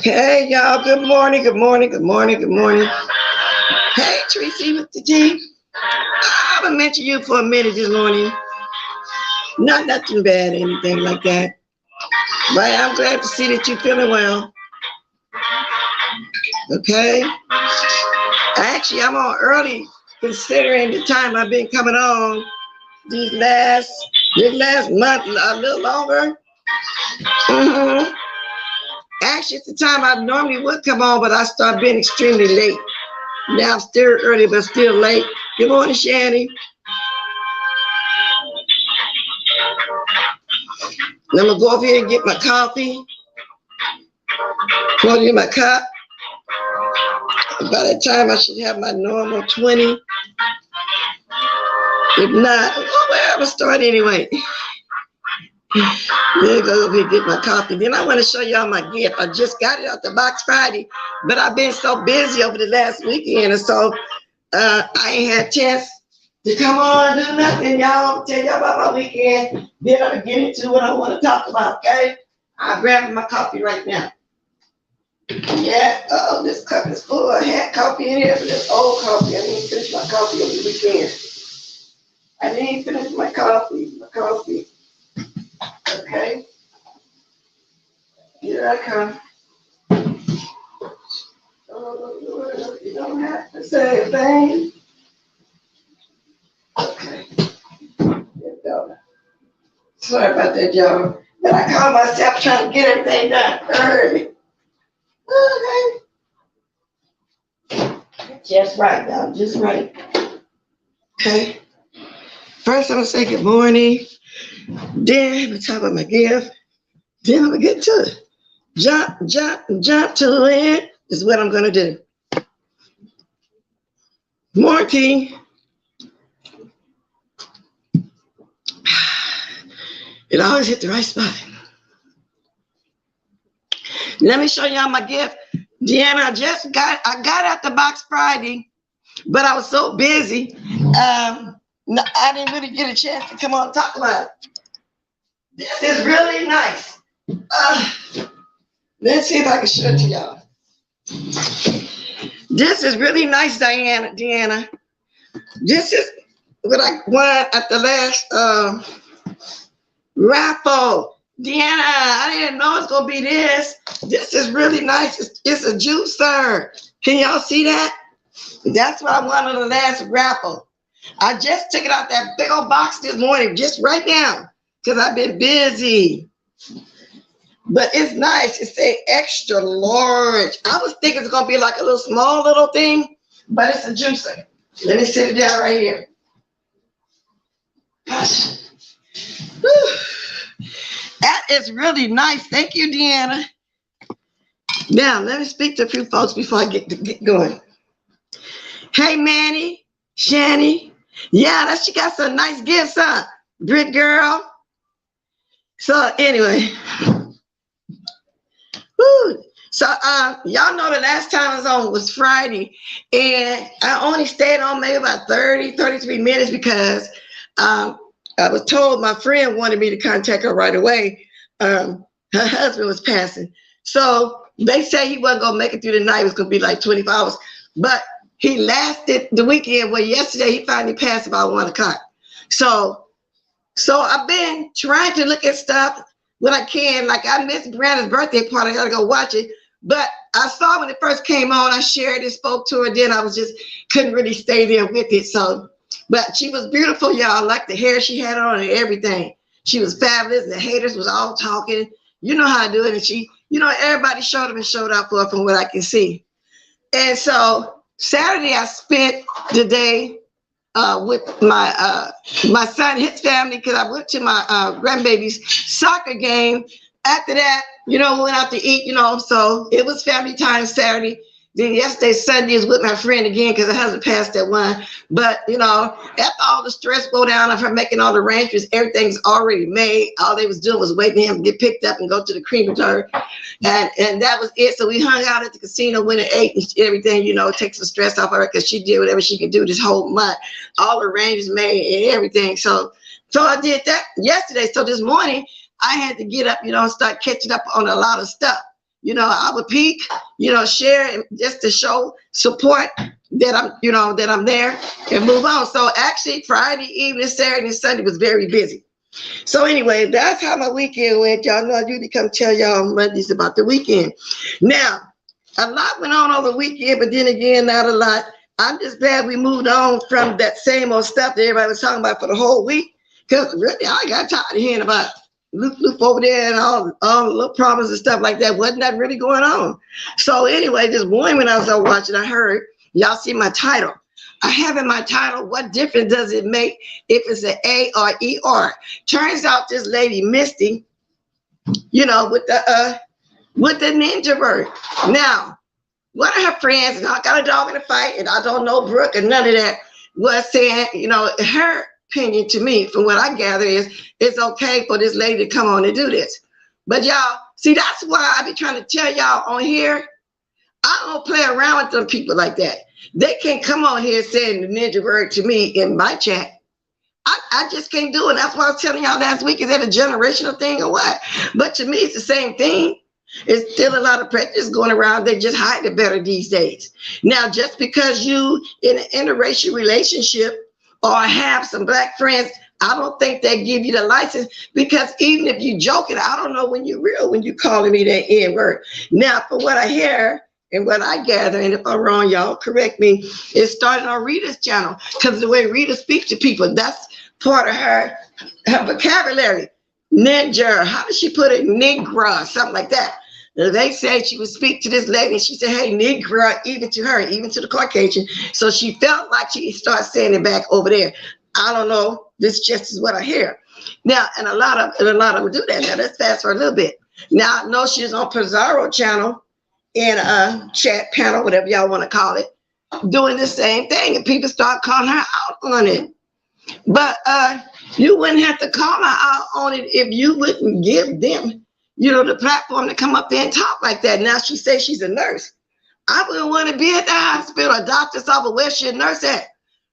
Hey, y'all. Good morning. Good morning. Good morning. Good morning. Hey, Tracy with the G. I haven't mentioned you for a minute this morning. Not nothing bad, anything like that. But I'm glad to see that you're feeling well. Okay. Actually, I'm on early considering the time I've been coming on this last month, a little longer. Actually, it's the time I normally would come on, but I started being extremely late. Now I'm still early, but still late. Good morning, Shanny. And I'm going to go over here and get my coffee. Go get my cup. By that time, I should have my normal 20. If not, well, I'm going to start anyway. Then go over here and get my coffee. Then I want to show y'all my gift. I just got it out the box Friday, but I've been so busy over the last weekend, and so I ain't had a chance to come on and do nothing, y'all. Tell y'all about my weekend. Then I'm going to get into what I want to talk about, okay? I'll grab my coffee right now. Yeah, this cup is full. I had coffee in here, but it's old coffee. I didn't finish my coffee over the weekend. I didn't finish my coffee. Okay. Here I come. Oh, you don't have to say a thing. Okay. There we go. Sorry about that, y'all. But I caught myself trying to get everything done early. Okay. Just right, y'all. Just right. Okay. First, I'm going to say good morning. Then I'm going to talk about my gift. Then I'm going to get to it. Jump to it is what I'm going to do. Morning. It always hit the right spot. Let me show y'all my gift. Deanna, I got out the box Friday, but I was so busy. I didn't really get a chance to come on and talk about it. This is really nice. Let's see if I can show it to y'all. This is really nice, Deanna. This is what I won at the last raffle. Deanna, I didn't know it's gonna be this. This is really nice. It's a juicer. Can y'all see that? That's what I won on the last raffle. I just took it out that big old box this morning, just right now, because I've been busy. But it's nice. It's a extra large. I was thinking it's gonna be like a little small little thing, but it's a juicer. Let me sit it down right here. Gosh. Whew. That is really nice. Thank you, Deanna. Now, let me speak to a few folks before I get going. Hey, Manny, Shani. Yeah, she got some nice gifts, huh? Brit girl. So anyway. Woo. So y'all know the last time I was on was Friday, and I only stayed on maybe about 33 minutes because I was told my friend wanted me to contact her right away. Her husband was passing. So they say he wasn't gonna make it through the night. It was gonna be like 24 hours. But he lasted the weekend. Well, yesterday he finally passed about 1 o'clock. So So I've been trying to look at stuff when I can. Like I missed Brandon's birthday party. I gotta go watch it. But I saw when it first came on, I shared it, spoke to her. Then I was just couldn't really stay there with it. So, but she was beautiful, y'all. I like the hair she had on and everything. She was fabulous. The haters was all talking. You know how I do it. And she, you know, everybody showed up and showed up for her from what I can see. And so Saturday I spent the day with my son, his family, because I went to my grandbaby's soccer game. After that, you know, we went out to eat, you know, so it was family time Saturday. Then yesterday, Sunday is with my friend again because her husband passed that one. But, you know, after all the stress go down of her making all the arrangements, everything's already made. All they was doing was waiting for him to get picked up and go to the crematory. And that was it. So we hung out at the casino, went and ate and everything, you know, takes the stress off of her because she did whatever she could do this whole month. All the arrangements made and everything. So I did that yesterday. So this morning, I had to get up, you know, and start catching up on a lot of stuff. You know, I would peek, you know, share just to show support that I'm, you know, that I'm there and move on. So actually Friday evening, Saturday and Sunday was very busy. So anyway, that's how my weekend went. Y'all know I usually come tell y'all on Mondays about the weekend. Now, a lot went on over the weekend, but then again, not a lot. I'm just glad we moved on from that same old stuff that everybody was talking about for the whole week. Because really, I got tired of hearing about loop over there and all the little problems and stuff like that. Wasn't that really going on? So anyway, this morning when I was watching, I heard, y'all see my title. I have in my title, what difference does it make if it's an A or ER? Turns out this lady, Misty, you know, with the ninja bird. Now, one of her friends, and I got a dog in a fight, and I don't know Brooke and none of that, was saying, you know, her opinion to me, from what I gather, is it's okay for this lady to come on and do this. But y'all, see, that's why I be trying to tell y'all on here, I don't play around with them people like that. They can't come on here saying the ninja word to me in my chat. I just can't do it. That's why I was telling y'all last week, is that a generational thing or what? But to me, it's the same thing. It's still a lot of prejudice going around. They just hide it better these days. Now, just because you in an interracial relationship or have some black friends, I don't think they give you the license, because even if you joking, I don't know when you're real, when you calling me that N word. Now, for what I hear and what I gather, and if I'm wrong, y'all correct me, it started on Rita's channel, because the way Rita speaks to people, that's part of her vocabulary. Ninja, how does she put it? Nigra, something like that. They say she would speak to this lady and she said, hey, Nigra, even to her, even to the Caucasian. So she felt like she started saying it back over there. I don't know. This just is what I hear. Now, and a lot of them do that. Now, let's fast for a little bit. Now, I know she's on PIZZARO channel in a chat panel, whatever y'all want to call it, doing the same thing. And people start calling her out on it. But you wouldn't have to call her out on it if you wouldn't give them, you know, the platform to come up there and talk like that. Now she says she's a nurse. I wouldn't want to be at the hospital or doctor's office. Where's she a nurse at?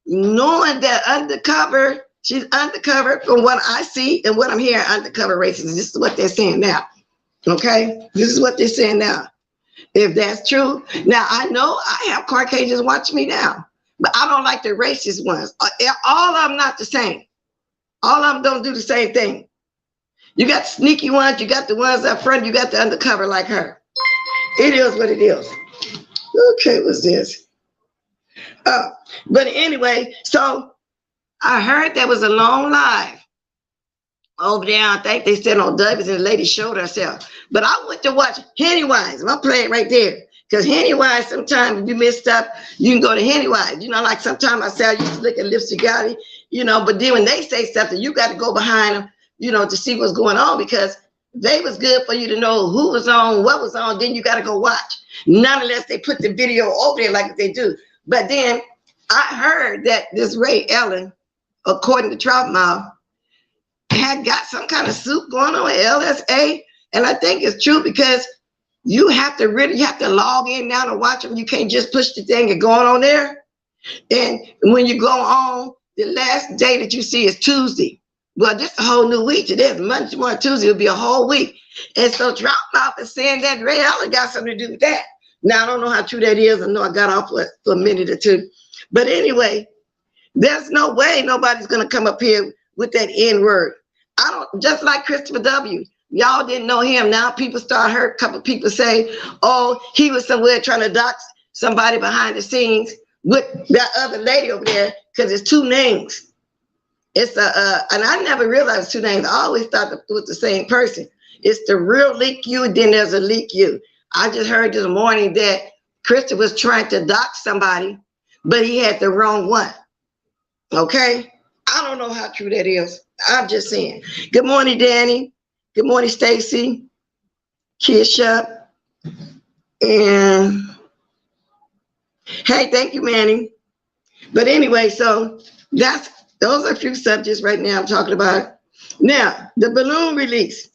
Knowing that undercover, she's undercover from what I see and what I'm hearing, undercover racism. This is what they're saying now. Okay? This is what they're saying now. If that's true. Now, I know I have Caucasians watching me now, but I don't like the racist ones. All of them not the same. All of them don't do the same thing. You got sneaky ones, you got the ones up front, you got the undercover like her. It is what it is. Okay, what's this? But anyway, so I heard there was a long live over there. I think they said on Douglas, and the lady showed herself. But I went to watch Hennywise. I'm playing right there. Because Hennywise, sometimes if you messed up, you can go to Hennywise. You know, like sometimes I say I used to look at Lipstick Gotti, you know, but then when they say something, you got to go behind them, you know, to see what's going on, because they was good for you to know who was on, what was on, then you got to go watch. Not unless they put the video over there like they do. But then I heard that this Ray Ellen, according to Troutmouth, had got some kind of suit going on with LSA. And I think it's true, because you have to log in now to watch them. You can't just push the thing and go on there. And when you go on, the last day that you see is Tuesday. Well, this is a whole new week. Today is Monday, tomorrow, Tuesday. It'll be a whole week. And so Troutmouth is saying that Ray Allen got something to do with that. Now, I don't know how true that is. I know I got off for a minute or two. But anyway, there's no way nobody's going to come up here with that N word. I don't, just like Christopher W. Y'all didn't know him. Now people start heard a couple people say, oh, he was somewhere trying to dox somebody behind the scenes with that other lady over there, because it's two names. It's and I never realized two names. I always thought it was the same person. It's the real Leak You, and then there's a Leak You. I just heard this morning that Christopher was trying to dox somebody, but he had the wrong one. Okay? I don't know how true that is. I'm just saying. Good morning, Danny. Good morning, Stacy, Keisha, and hey, thank you, Manny. But anyway, so those are a few subjects right now I'm talking about. Now, the balloon release.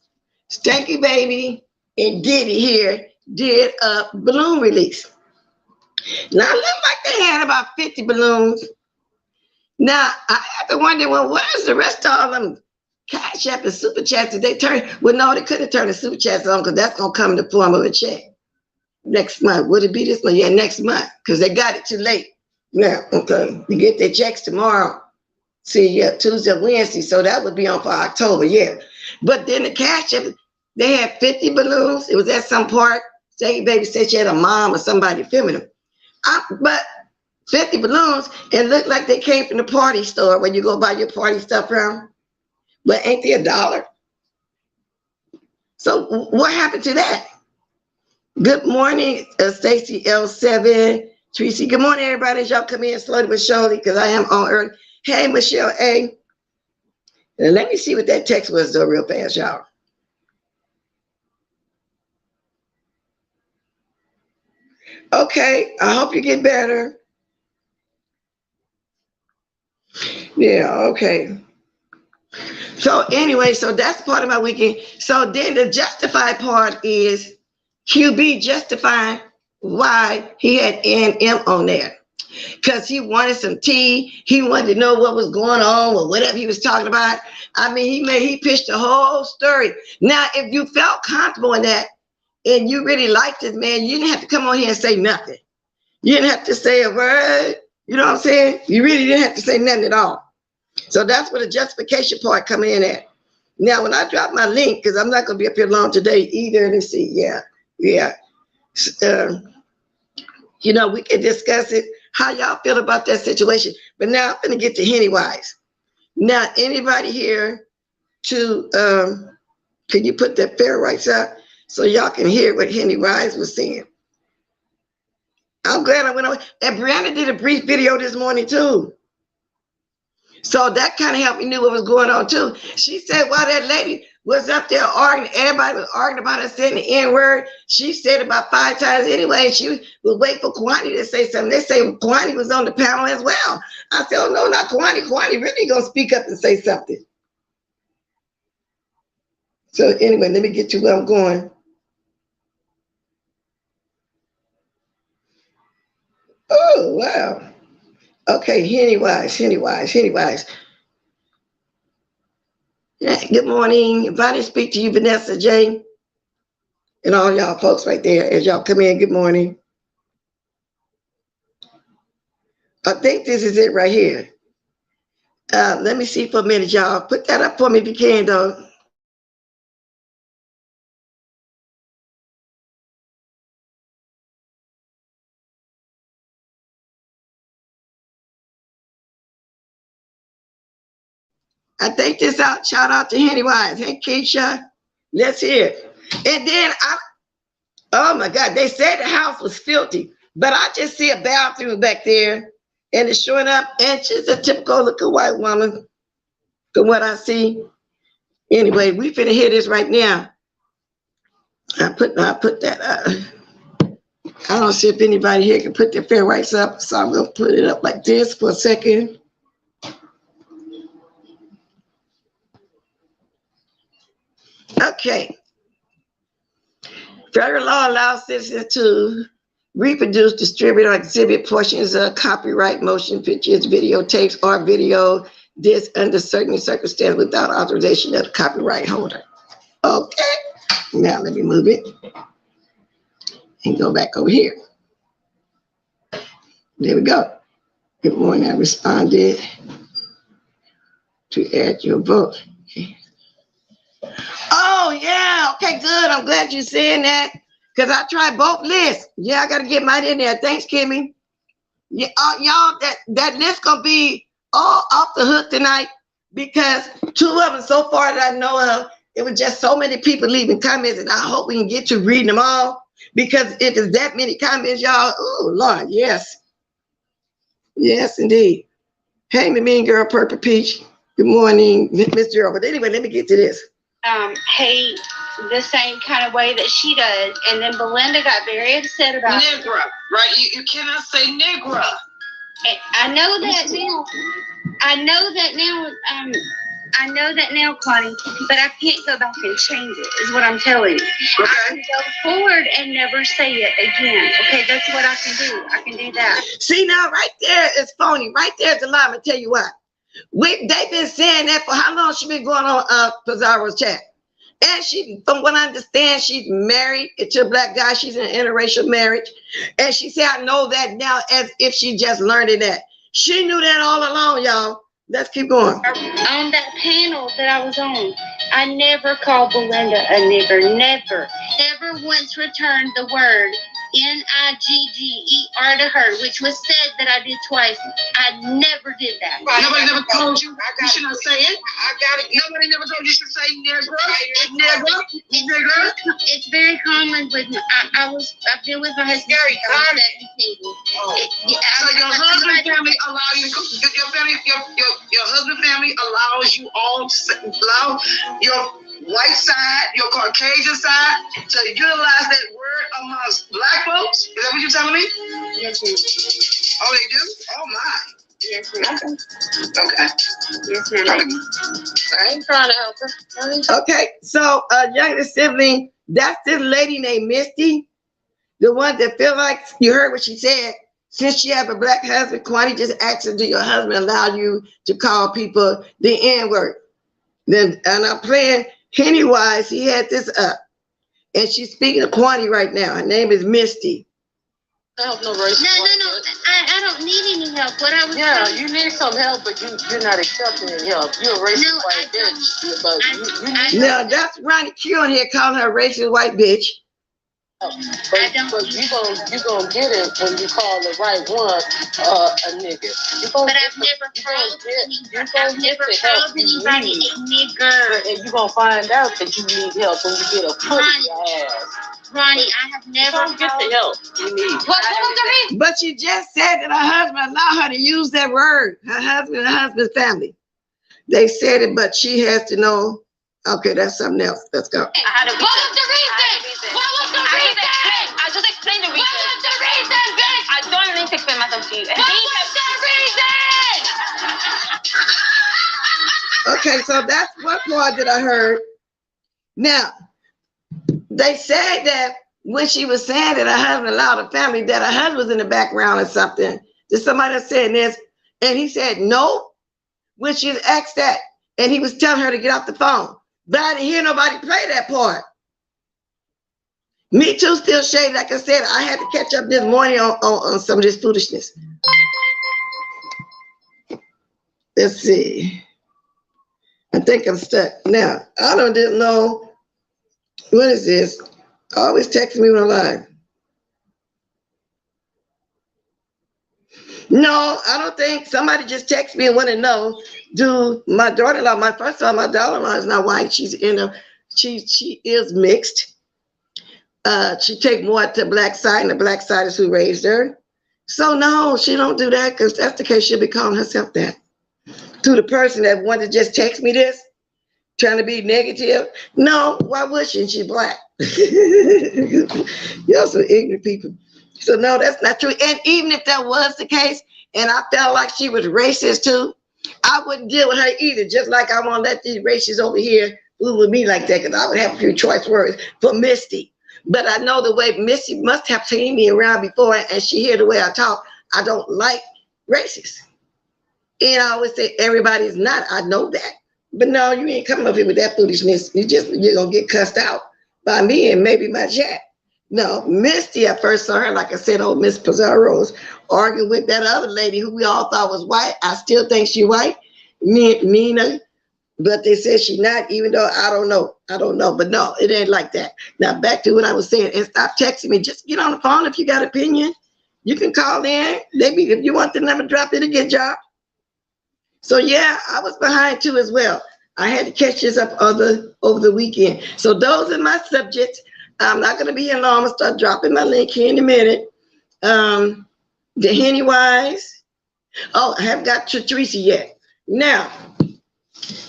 Stanky Baby and Diddy here did a balloon release. Now, it looked like they had about 50 balloons. Now, I have to wonder, well, where's the rest of all them Cash App and Super Chats? Did they turn? Well, no, they couldn't turn the Super Chats on because that's going to come in the form of a check next month. Would it be this month? Yeah, next month, because they got it too late. Now, okay, you get their checks tomorrow. See, yeah, Tuesday, Wednesday, so that would be on for October, yeah. But then the Cash App, they had 50 balloons. It was at some park. Stanky Baby said she had a mom or somebody filming them. But 50 balloons, and looked like they came from the party store where you go buy your party stuff from. But ain't they $1? So what happened to that? Good morning, Stacy L7, Tracy. Good morning, everybody. As y'all come in slowly but surely, because I am on early. Hey, Michelle A. And let me see what that text was, though, real fast, y'all. Okay, I hope you get better. Yeah, okay. So anyway, so that's part of my weekend. So then the justified part is QB justifying why he had NM on there. Because he wanted some tea. He wanted to know what was going on or whatever he was talking about. I mean, he pitched the whole story. Now, if you felt comfortable in that and you really liked it, man, you didn't have to come on here and say nothing. You didn't have to say a word. You know what I'm saying? You really didn't have to say nothing at all. So that's where the justification part come in at. Now, when I drop my link, because I'm not going to be up here long today either. Let's see. Yeah. You know, we can discuss it, how y'all feel about that situation. But now I'm going to get to Henny Wise. Now, anybody here to, can you put that fair rights up so y'all can hear what Henny Wise was saying? I'm glad I went on. And Brianna did a brief video this morning too. So that kind of helped me know what was going on too. She said while that lady was up there arguing, everybody was arguing about her saying the N-word. She said about 5 times anyway. She would wait for Kwani to say something. They say Kwani was on the panel as well. I said, oh no, not Kwani. Kwani really gonna speak up and say something. So anyway, let me get to where I'm going. Oh, wow. Okay, Henny Wise. Yeah, good morning. If I didn't speak to you, Vanessa J, and all y'all folks right there, as y'all come in, good morning. I think this is it right here. Let me see for a minute, y'all. Put that up for me if you can, though. I think this out. Shout out to Henny Wise. Hey, Keisha. Let's hear it. And then oh my God, they said the house was filthy, but I just see a bathroom back there, and it's showing up, and she's a typical looking white woman from what I see. Anyway, we finna hear this right now. I put that I don't see if anybody here can put their fair rights up, so I'm gonna put it up like this for a second. Okay. Federal law allows citizens to reproduce, distribute, or exhibit portions of copyright motion pictures, videotapes, or video discs under certain circumstances without authorization of the copyright holder. Okay. Now let me move it and go back over here. There we go. Good morning. I responded. to add your vote. Okay. Oh, yeah. Okay, good. I'm glad you're saying that because I tried both lists. Yeah, I got to get mine in there. Thanks, Kimmy. Yeah, y'all, that list going to be all off the hook tonight because two of them so far that I know of, it was just so many people leaving comments, and I hope we can get to reading them all because if it's that many comments, y'all, oh, Lord, yes. Yes, indeed. Hey, my mean girl, Purple Peach. Good morning, Miss Gerald. But anyway, let me get to this. Hate the same kind of way that she does. And then Belinda got very upset about Negra, right? You cannot say Negra. I know that now. I know that now, Connie, but I can't go back and change it, is what I'm telling you. Okay. I can go forward and never say it again. Okay, that's what I can do. I can do that. See, now, right there is phony. Right there's the lie. I'm going to tell you what. They've been saying that for how long? She been going on PIZZARO's chat. And she, from what I understand, she's married to a black guy. She's in an interracial marriage. And she said, I know that now as if she just learned it that. She knew that all along, y'all. Let's keep going. On that panel that I was on, I never called Belinda a nigger. Never. Never once returned the word N-I-G-G-E-R to her, which was said that I did twice. I never did that. Nobody never told you you should not say it. Nobody never told you should say Negra. It's very common with me. I've been with my husband since I was 17. So your husband family allow you to your husband family allows you all to allow your white side, your Caucasian side, to utilize that word amongst black folks? Is that what you're telling me? Yes, ma'am. Oh, they do? Oh, my. Yes, ma'am. Okay. Yes, ma'am. I ain't trying to help her. Okay, so youngest sibling, that's this lady named Misty. The one that feel like you heard what she said. Since she have a black husband, Kwani just asked her, do your husband allow you to call people the N-word? Then, and I'm playing Pennywise, he had this up. And she's speaking to Kwani right now. Her name is Misty. Help no race. No. I don't need any help. What I was you need some help, but you're not accepting any help. You're a racist white bitch. But you need now that's Ronnie Q on here calling her a racist white bitch. But you're gonna get it when you call the right one a nigga. But I've never called anybody a nigger. And you're gonna find out that you need help when you get a foot in your ass. Ronnie, I have never get the help you need. What was the reason? But she just said that her husband allowed her to use that word. Her husband and her husband's family. They said it, but she has to know. Okay, that's something else. Let's go. What was the reason? What was the reason? I just explained the reason. What was the reason, bitch? I don't need to explain myself to you. What was the reason? Okay, so that's one part that I heard. Now, they said that when she was saying that her husband allowed a family, that her husband was in the background or something. There's somebody that said this, and he said no when she was asked that, and he was telling her to get off the phone. But I didn't hear nobody play that part. Me too, still shady. Like I said, I had to catch up this morning on some of this foolishness. Let's see. I think I'm stuck. Now, I didn't know. What is this? Always text me when I'm live. No, I don't think somebody just text me and want to know. Do my daughter-in-law, my daughter-in-law is not white. She's she is mixed. She take more to the black side, and the black side is who raised her. So no, she don't do that, because that's the case. She'll be calling herself that. To the person that wanted to just text me this, trying to be negative. No, why would she? She's black. Y'all some ignorant people. So no, that's not true. And even if that was the case, and I felt like she was racist too, I wouldn't deal with her either. Just like I won't let these racists over here fool with me like that, because I would have a few choice words for Misty. But I know the way Misty must have seen me around before, and she hear the way I talk. I don't like racists. And I always say everybody's not. I know that. But no, you ain't coming up here with that foolishness. You're gonna get cussed out by me and maybe my chat. No, Misty, I first saw her, like I said, old Miss PIZZARO's arguing with that other lady who we all thought was white. I still think she's white. Nina, but they said she's not, even though I don't know. But no, it ain't like that. Now back to what I was saying, and stop texting me. Just get on the phone if you got opinion. You can call in. Maybe if you want the number, drop it again, job. So yeah, I was behind too as well. I had to catch this up over the weekend. So those are my subjects. I'm not gonna be here long. I'm gonna start dropping my link here in a minute. The Henny Wise. Oh, I haven't got to Teresa yet. Now,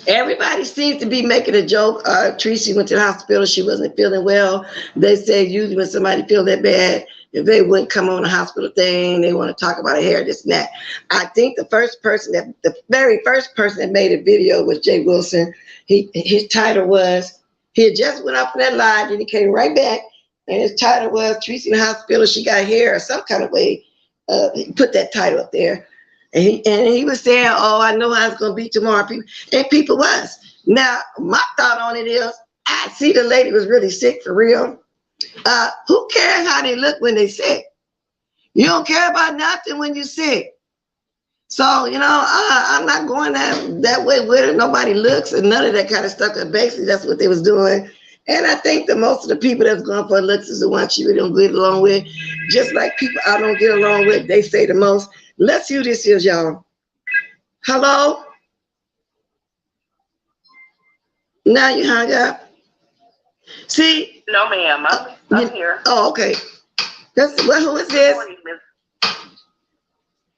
everybody seems to be making a joke. Tracy went to the hospital. She wasn't feeling well. They say usually when somebody feel that bad, if they wouldn't come on the hospital thing, they want to talk about her hair, this and that. I think the very first person that made a video was Jay Wilson. His title was, he had just went up in that live, and he came right back, and his title was Tracy in the hospital. She got hair or some kind of way. He put that title up there. And he was saying, oh, I know how it's going to be tomorrow. People was. Now, my thought on it is, I see the lady was really sick for real. Who cares how they look when they sick? You don't care about nothing when you're sick. So, you know, I'm not going that way with it. Nobody looks and none of that kind of stuff. Because basically, that's what they was doing. And I think that most of the people that's going for looks is the ones you really don't get along with. Just like people I don't get along with, they say the most. Let's see who this is, y'all. Hello? Now you hung up. See? No, ma'am. I'm here. Oh, okay. Who is this?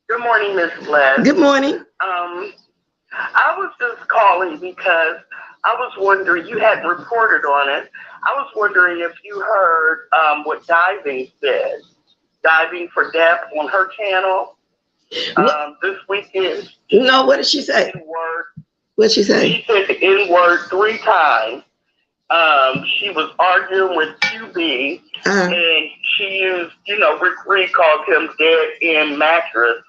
Good morning, Miss Les. Good morning. I was just calling because I was wondering, you hadn't reported on it. I was wondering if you heard what Diving said. Diving for Death on her channel. This weekend. No, what did she say? What did she say? She said the N-word 3 times. She was arguing with QB, and she used, Rick Reed called him dead end mattress.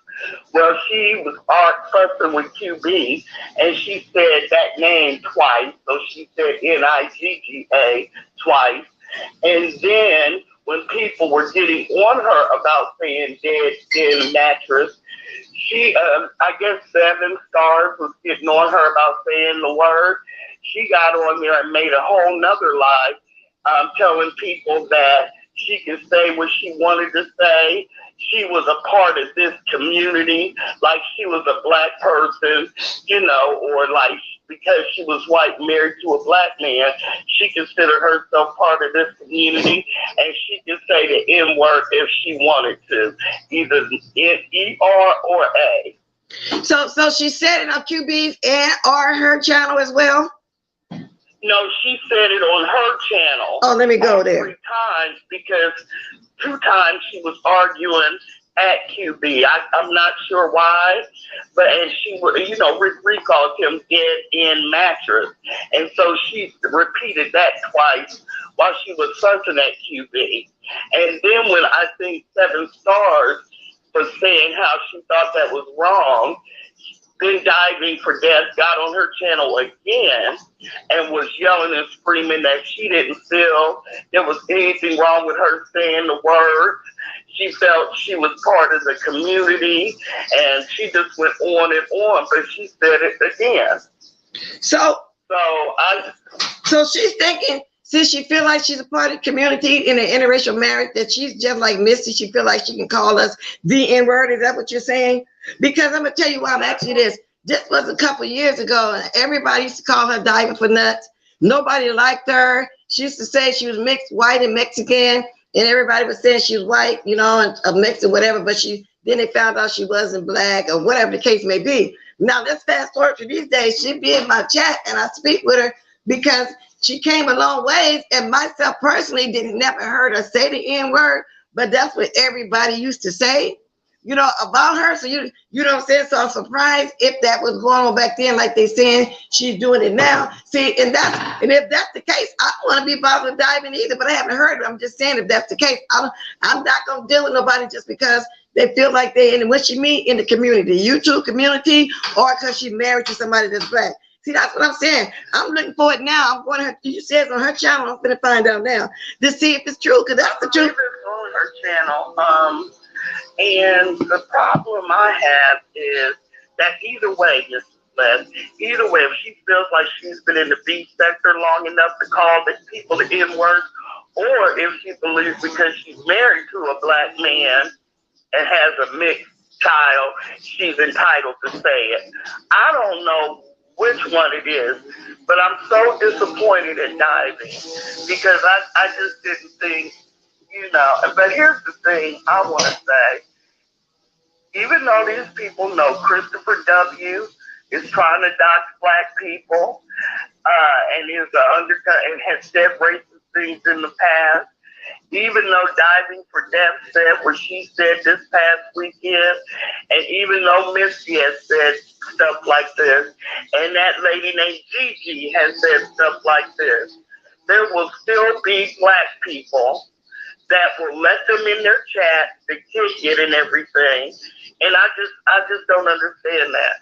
Well, she was fussing with QB, and she said that name twice. So she said Nigga twice. And then when people were getting on her about saying dead end mattress, she, I guess 7 Stars was getting on her about saying the word. She got on there and made a whole nother live, telling people that she could say what she wanted to say. She was a part of this community, like she was a black person, or like because she was white, married to a black man, she considered herself part of this community, and she could say the N-word if she wanted to, either E-R or A. So she said it on QB's and or her channel as well? No, she said it on her channel. Oh, let me go there. 3 times, because 2 times she was arguing at QB. I'm not sure why, but and she, Rick Reed called him dead end mattress, and so she repeated that twice while she was fussing at QB. And then when I think 7 Stars was saying how she thought that was wrong, then Diving for Death got on her channel again and was yelling and screaming that she didn't feel there was anything wrong with her saying the word. She felt she was part of the community, and she just went on and on, but she said it again. So she's thinking, since she feel like she's a part of the community in an interracial marriage, that she's just like Missy, she feel like she can call us the N-word. Is that what you're saying? Because I'm going to tell you why I'm asking you this. This was a couple years ago, and everybody used to call her Diving for Nuts. Nobody liked her. She used to say she was mixed white and Mexican, and everybody was saying she was white, and a mix or whatever, but then they found out she wasn't black or whatever the case may be. Now, let's fast forward to these days. She'd be in my chat, and I speak with her because she came a long ways, and myself personally never heard her say the N-word, but that's what everybody used to say, about her. So you know what I'm saying? So I'm surprised if that was going on back then, like they saying she's doing it now. See, and if that's the case, I don't want to be bothered with Diving either, but I haven't heard it. I'm just saying, if that's the case, I'm not gonna deal with nobody just because they feel like they in what she mean in the community, the YouTube community, or because she's married to somebody that's black. See, that's what I'm saying. I'm looking for it now. I'm going to her. You said on her channel. I'm going to find out now to see if it's true, because that's the truth. It's on her channel. And the problem I have is that either way, Bless. Either way, if she feels like she's been in the B sector long enough to call the people the N-word, or if she believes because she's married to a black man and has a mixed child, she's entitled to say it. I don't know which one it is, but I'm so disappointed at diving because I just didn't think, you know. But here's the thing I want to say. Even though these people know Christopher W. is trying to dox black people and is an undercut and has said racist things in the past, even though Diving for Death said what she said this past weekend, and even though Misty has said stuff like this, and that lady named Gigi has said stuff like this, there will still be black people that will let them in their chat to kick it and everything. And I just don't understand that.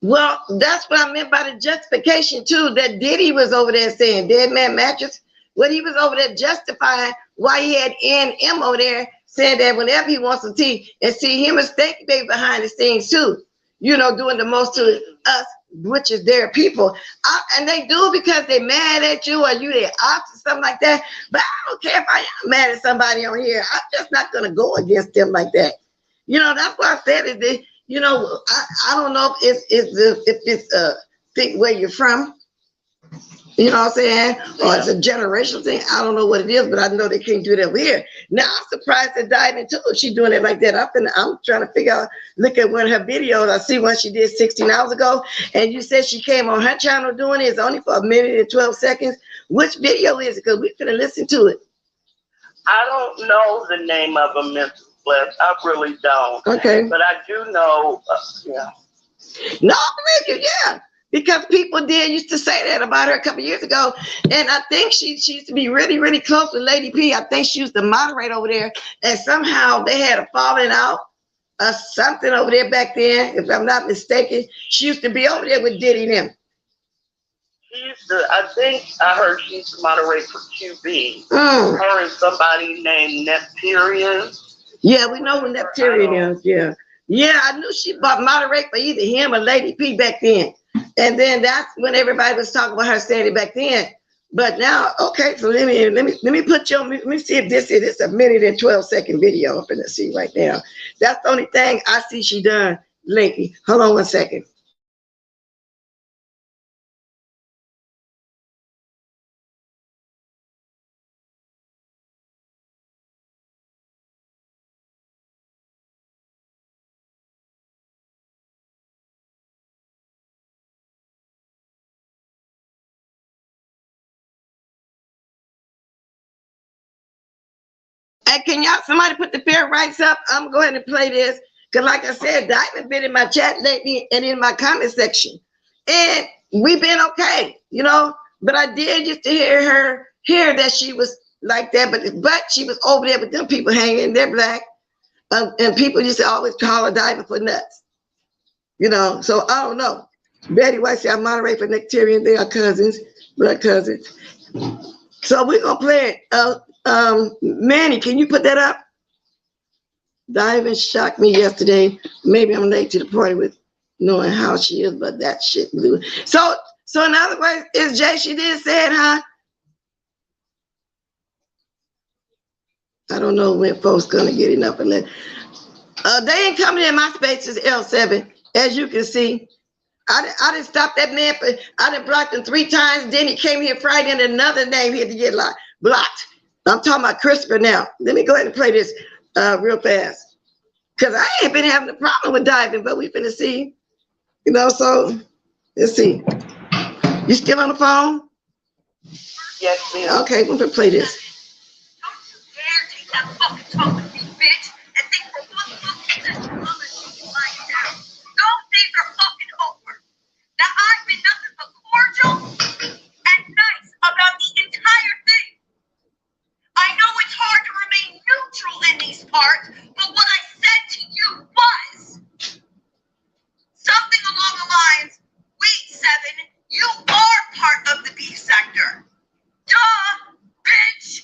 Well, that's what I meant by the justification too, that Diddy was over there saying, Dead Man Mattress, when he was over there justifying why he had NM over there saying that whenever he wants some tea, and see him and Stanky Baby behind the scenes too, you know, doing the most to us, which is their people. And they do it because they're mad at you or you their ops or something like that. But I don't care if I am mad at somebody on here. I'm just not going to go against them like that. You know, that's why I said it. They, you know, I don't know if it's think where you're from. You know what I'm saying? Or it's a generational thing. I don't know what it is, but I know they can't do that over here. Now I'm surprised at Diving too. If she's doing it like that, I'm trying to figure out, look at one of her videos. I see one she did 16 hours ago, and you said she came on her channel doing it. It's only for 1minute and 12 seconds. Which video is it? Because we couldn't listen to it. I don't know the name of them, Mrs. Bless. I really don't. Okay. But I do know, yeah. No, I believe you, yeah. Because people used to say that about her a couple years ago. And I think she used to be really, really close with Lady P. I think she used to moderate over there. And somehow they had a falling out or something over there back then, if I'm not mistaken. She used to be over there with Diddy and them. She used to, I think I heard she used to moderate for QB. Her and somebody named Nepturian. Yeah, we know who Nepturian is, yeah. Yeah, I knew she moderate for either him or Lady P back then. And then that's when everybody was talking about her saying it back then. But now, okay, so let me put you on, let me see if this is, it's a 1minute and 12 second video up in the see right now. That's the only thing I see she done lately. Hold on 1 second. Hey, can y'all, somebody put the fair rights up? I'm going to go ahead and play this. Because like I said, Diamond been in my chat lately and in my comment section. And we've been okay, you know. But I did used to hear that she was like that. But she was over there with them people hanging, they're black. And people used to always call her Diamond for nuts. You know, so I don't know. Betty White said I moderate for Nectarian. They are cousins, blood cousins. So we're going to play it. Manny, can you put that up? Diamond shocked me yesterday. Maybe I'm late to the party with knowing how she is, but that shit blew. So in other words, is Jay, she did say it, huh? I don't know when folks gonna get enough of that. They ain't coming in my space as L7, as you can see. I didn't stop that man, I didn't block him 3 times. Then he came here Friday and another name he had to get blocked. I'm talking about Christopher now. Let me go ahead and play this real fast. Because I ain't been having a problem with Diving, but we finna see. You know, so let's see. You still on the phone? Yes, ma'am. Okay, we're gonna play this. Don't you dare take that fucking talk with me, bitch, and think for one fucking second I'm gonna let you lie down. Those days are fucking over. Now I've been nothing but cordial and nice about the entire thing. I know it's hard to remain neutral in these parts, but what I said to you was something along the lines, wait, Seven, you are part of the B sector. Duh, bitch.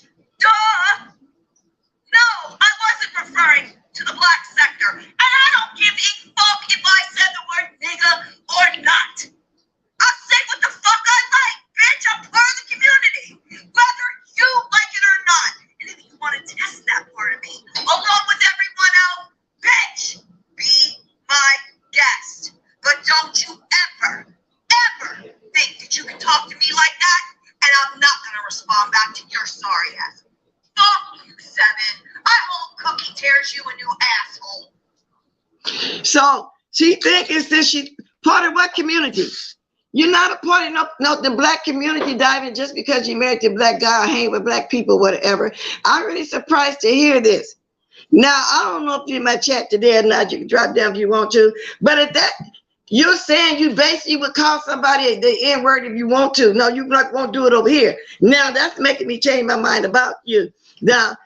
respond back to your sorry ass. Fuck you, Seven. I hope Cookie tears you a new asshole. So she think it's that she part of what community? You're not a part of the black community, Diamond, just because you married a black guy or hang with black people, whatever. I'm really surprised to hear this. Now, I don't know if you're in my chat today or not. You can drop down if you want to. But at that, you're saying you basically would call somebody the N-word if you want to. No, you won't do it over here. Now, that's making me change my mind about you. Now,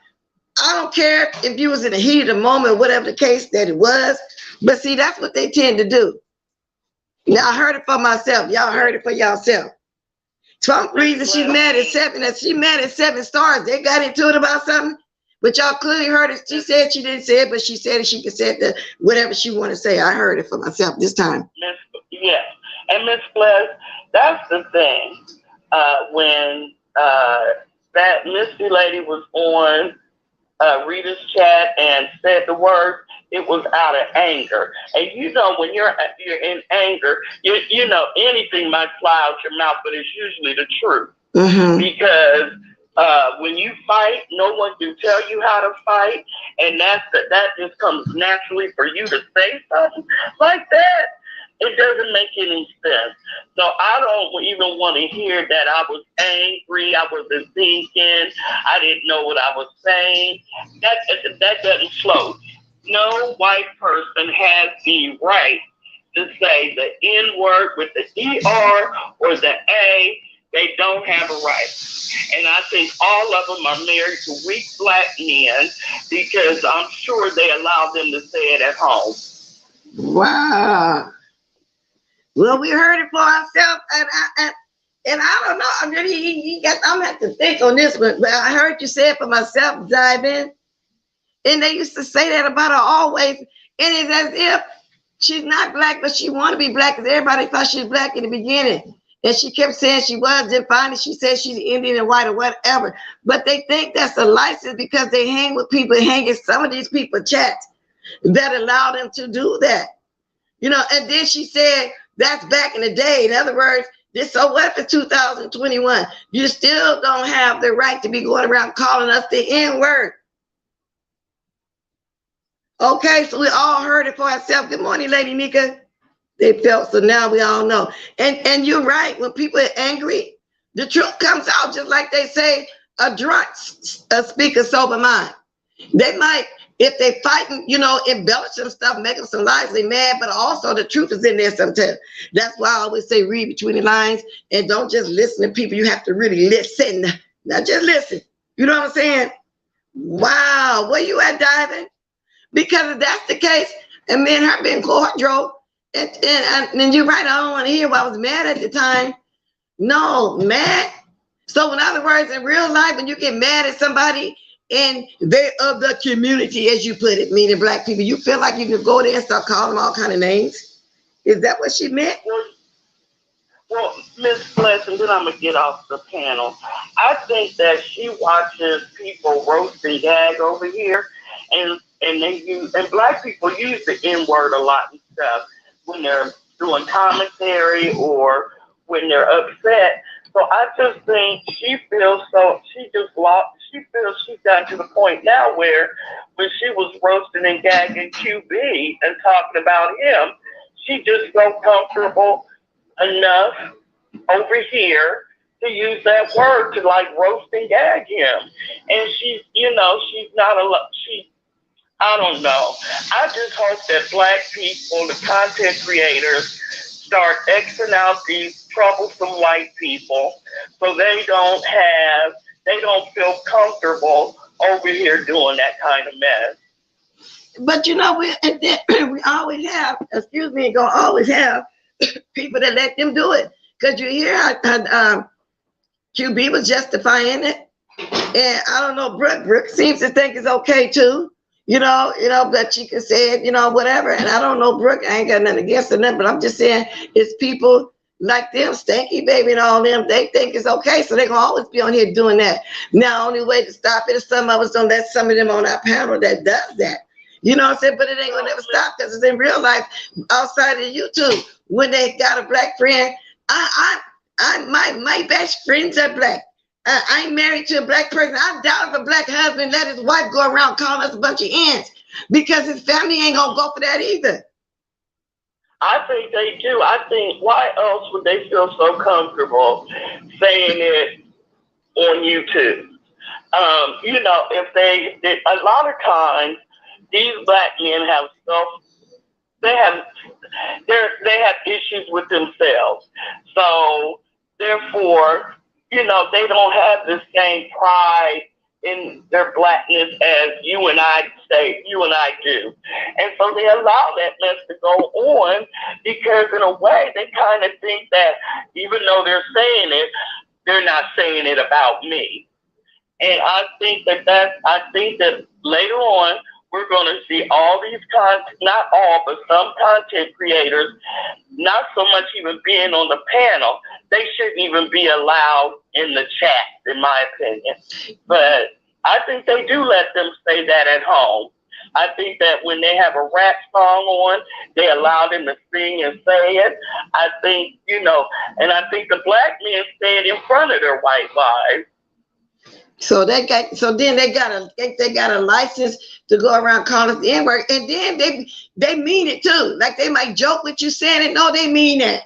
I don't care if you was in the heat of the moment, whatever the case that it was. But see, that's what they tend to do. Now, I heard it for myself. Y'all heard it for yourself. Some reason she's mad at Seven. And she mad at 7 stars. They got into it about something. But y'all clearly heard it. She said she didn't say it, but she said it. She could say it, whatever she want to say. I heard it for myself this time. Yes. And Miss Bless, that's the thing. When that Misty lady was on Rita's chat and said the word, it was out of anger. And you know, when you're in anger, you know, anything might fly out your mouth, but it's usually the truth. Mm-hmm. Because when you fight, no one can tell you how to fight, and that just comes naturally for you to say something like that. It doesn't make any sense. So I don't even want to hear that I was angry, I wasn't thinking, I didn't know what I was saying. That doesn't float. No white person has the right to say the N-word with the ER or the A. They don't have a right. And I think all of them are married to weak black men because I'm sure they allow them to say it at home. Wow. Well, we heard it for ourselves, and I don't know. I'm really, I'm gonna have to think on this one. But I heard you say it for myself, Diamond. And they used to say that about her always. And it's as if she's not black, but she want to be black because everybody thought she was black in the beginning. And she kept saying she was, then finally she said she's Indian and white or whatever. But they think that's a license because they hang with people, hang in some of these people chats that allow them to do that. You know, and then she said, that's back in the day. In other words, so what if it's 2021? You still don't have the right to be going around calling us the N-word. Okay, so we all heard it for ourselves. Good morning, Lady Nika. They felt, so now we all know. And you're right, when people are angry, the truth comes out, just like they say, a drunk speak a sober mind. They might, if they fighting, you know, embellish some stuff, make them some lies, they mad, but also the truth is in there sometimes. That's why I always say read between the lines and don't just listen to people. You have to really listen, not just listen. You know what I'm saying? Wow, where you at, Diamond? Because if that's the case, and me and her been cordial, and you're right, I don't want to hear why I was mad at the time. No, mad. So in other words, in real life, when you get mad at somebody and they're of the community, as you put it, meaning black people, you feel like you can go there and start calling them all kind of names? Is that what she meant? Well, Miss Bless, and then I'm going to get off the panel. I think that she watches people roast and gag over here, and black people use the N-word a lot and stuff when they're doing commentary or when they're upset. So I just think she feels she's gotten to the point now where when she was roasting and gagging QB and talking about him, she just felt comfortable enough over here to use that word to like roast and gag him. And she's not I don't know. I just hope that black people, the content creators, start Xing out these troublesome white people so they don't feel comfortable over here doing that kind of mess. But you know, we always have, gonna always have people that let them do it. Because you hear how QB was justifying it. And I don't know, Brooke seems to think it's okay too. You know, that she can say it, whatever. And I don't know, Brooke, I ain't got nothing against her, but I'm just saying it's people like them, Stanky Baby and all them, they think it's okay. So they're going to always be on here doing that. Now, only way to stop it is some of us don't let some of them on our panel that does that. You know what I'm saying? But it ain't going to never stop because it's in real life outside of YouTube. When they got a black friend, my best friends are black. I ain't married to a black person. I doubt if a black husband let his wife go around calling us a bunch of ants, because his family ain't gonna go for that either. I think they do. I think, why else would they feel so comfortable saying it on YouTube? You know, a lot of times these black men have they have issues with themselves. So therefore, you know, they don't have the same pride in their blackness as you and I do. And so they allow that mess to go on, because in a way they kind of think that even though they're saying it, they're not saying it about me. And I think that later on, we're going to see all these not all, but some content creators, not so much even being on the panel. They shouldn't even be allowed in the chat, in my opinion. But I think they do let them say that at home. I think that when they have a rap song on, they allow them to sing and say it. I think, you know, and I think the black men say it in front of their white wives. So then they got a license to go around calling us the N-word, and then they mean it too. Like, they might joke with you saying it. No, they mean it.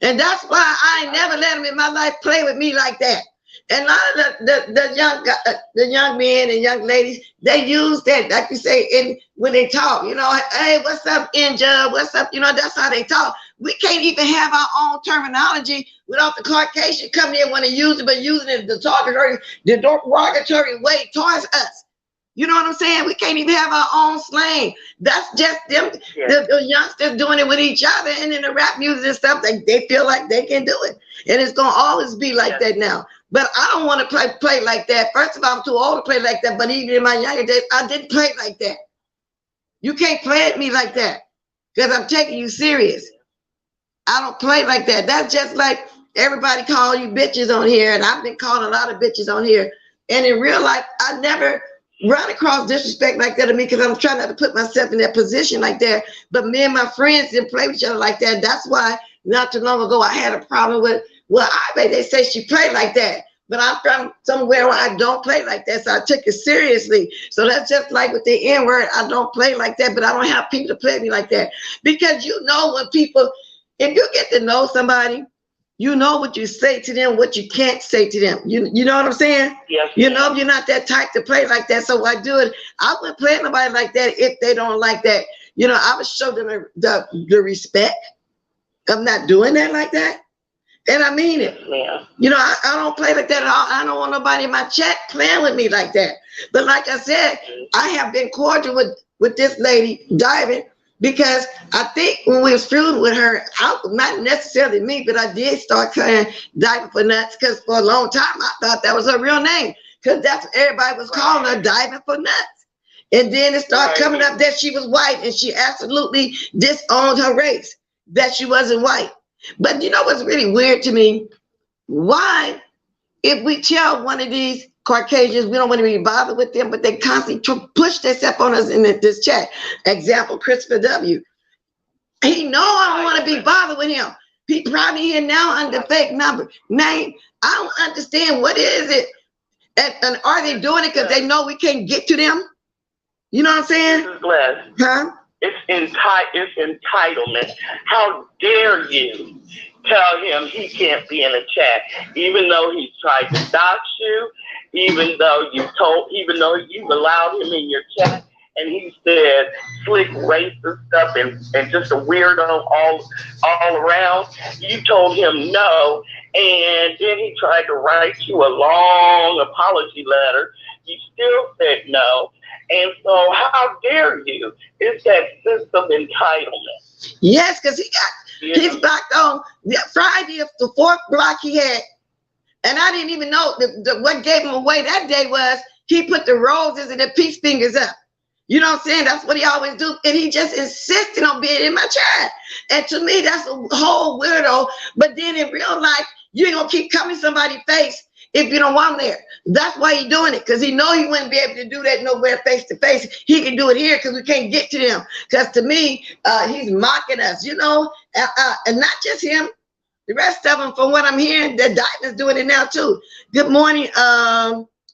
And that's why I ain't never let them in my life play with me like that. And a lot of the young men and young ladies, they use that, like you say, when they talk, you know, hey, what's up, N-Jub? What's up? You know, that's how they talk. We can't even have our own terminology without the Caucasian coming in want to use it, but using it the derogatory way towards us. You know what I'm saying? We can't even have our own slang. That's just them, the youngsters doing it with each other, and then the rap music and stuff, they feel like they can do it. And it's going to always be like that now. But I don't want to play like that. First of all, I'm too old to play like that, but even in my younger days, I didn't play like that. You can't play at me like that, because I'm taking you serious. I don't play like that. That's just like everybody call you bitches on here, and I've been calling a lot of bitches on here. And in real life, I never run across disrespect like that to me, because I'm trying not to put myself in that position like that. But me and my friends didn't play with each other like that. That's why not too long ago I had a problem with, well, they say she played like that. But I'm from somewhere where I don't play like that, so I took it seriously. So that's just like with the N-word. I don't play like that, but I don't have people to play me like that. Because you know, when people, if you get to know somebody, you know what you say to them, what you can't say to them. You know what I'm saying? Yes. You know, you're not that type to play like that. So I do it. I wouldn't play nobody like that if they don't like that. You know, I would show them the respect of not doing that like that. And I mean it. Yeah. You know, I don't play like that at all. I don't want nobody in my chat playing with me like that. But like I said, I have been cordial with this lady, Diving, because I think when we was feuding with her, not necessarily me, but I did start saying Diving for Nuts, because for a long time I thought that was her real name, because that's what everybody was calling her, Diving for Nuts. And then it started coming up that she was white, and she absolutely disowned her race, that she wasn't white. But you know what's really weird to me? Why, if we tell one of these Caucasians we don't want to be bothered with them, but they constantly push themselves on us in this chat. Example, Christopher W. He know I don't want to be bothered with him. He probably here now under fake number name. I don't understand, what is it? And are they doing it because they know we can't get to them? You know what I'm saying? Huh? It's entitlement. How dare you tell him he can't be in a chat, even though he tried to dox you, even though you've allowed him in your chat, and he said slick racist stuff and just a weirdo all around. You told him no, and then he tried to write you a long apology letter. You still said no. And so how dare you? It's that sense of entitlement. Yes, because he's blocked on Friday, the fourth block he had. And I didn't even know what gave him away that day was he put the roses and the peace fingers up. You know what I'm saying? That's what he always do. And he just insisted on being in my chat. And to me, that's a whole weirdo. But then in real life, you ain't gonna keep coming somebody's face if you don't want them there. That's why he's doing it, because he know he wouldn't be able to do that nowhere face to face. He can do it here because we can't get to them. Because to me, he's mocking us, you know, and not just him. The rest of them, from what I'm hearing, the Diamond's doing it now too. Good morning,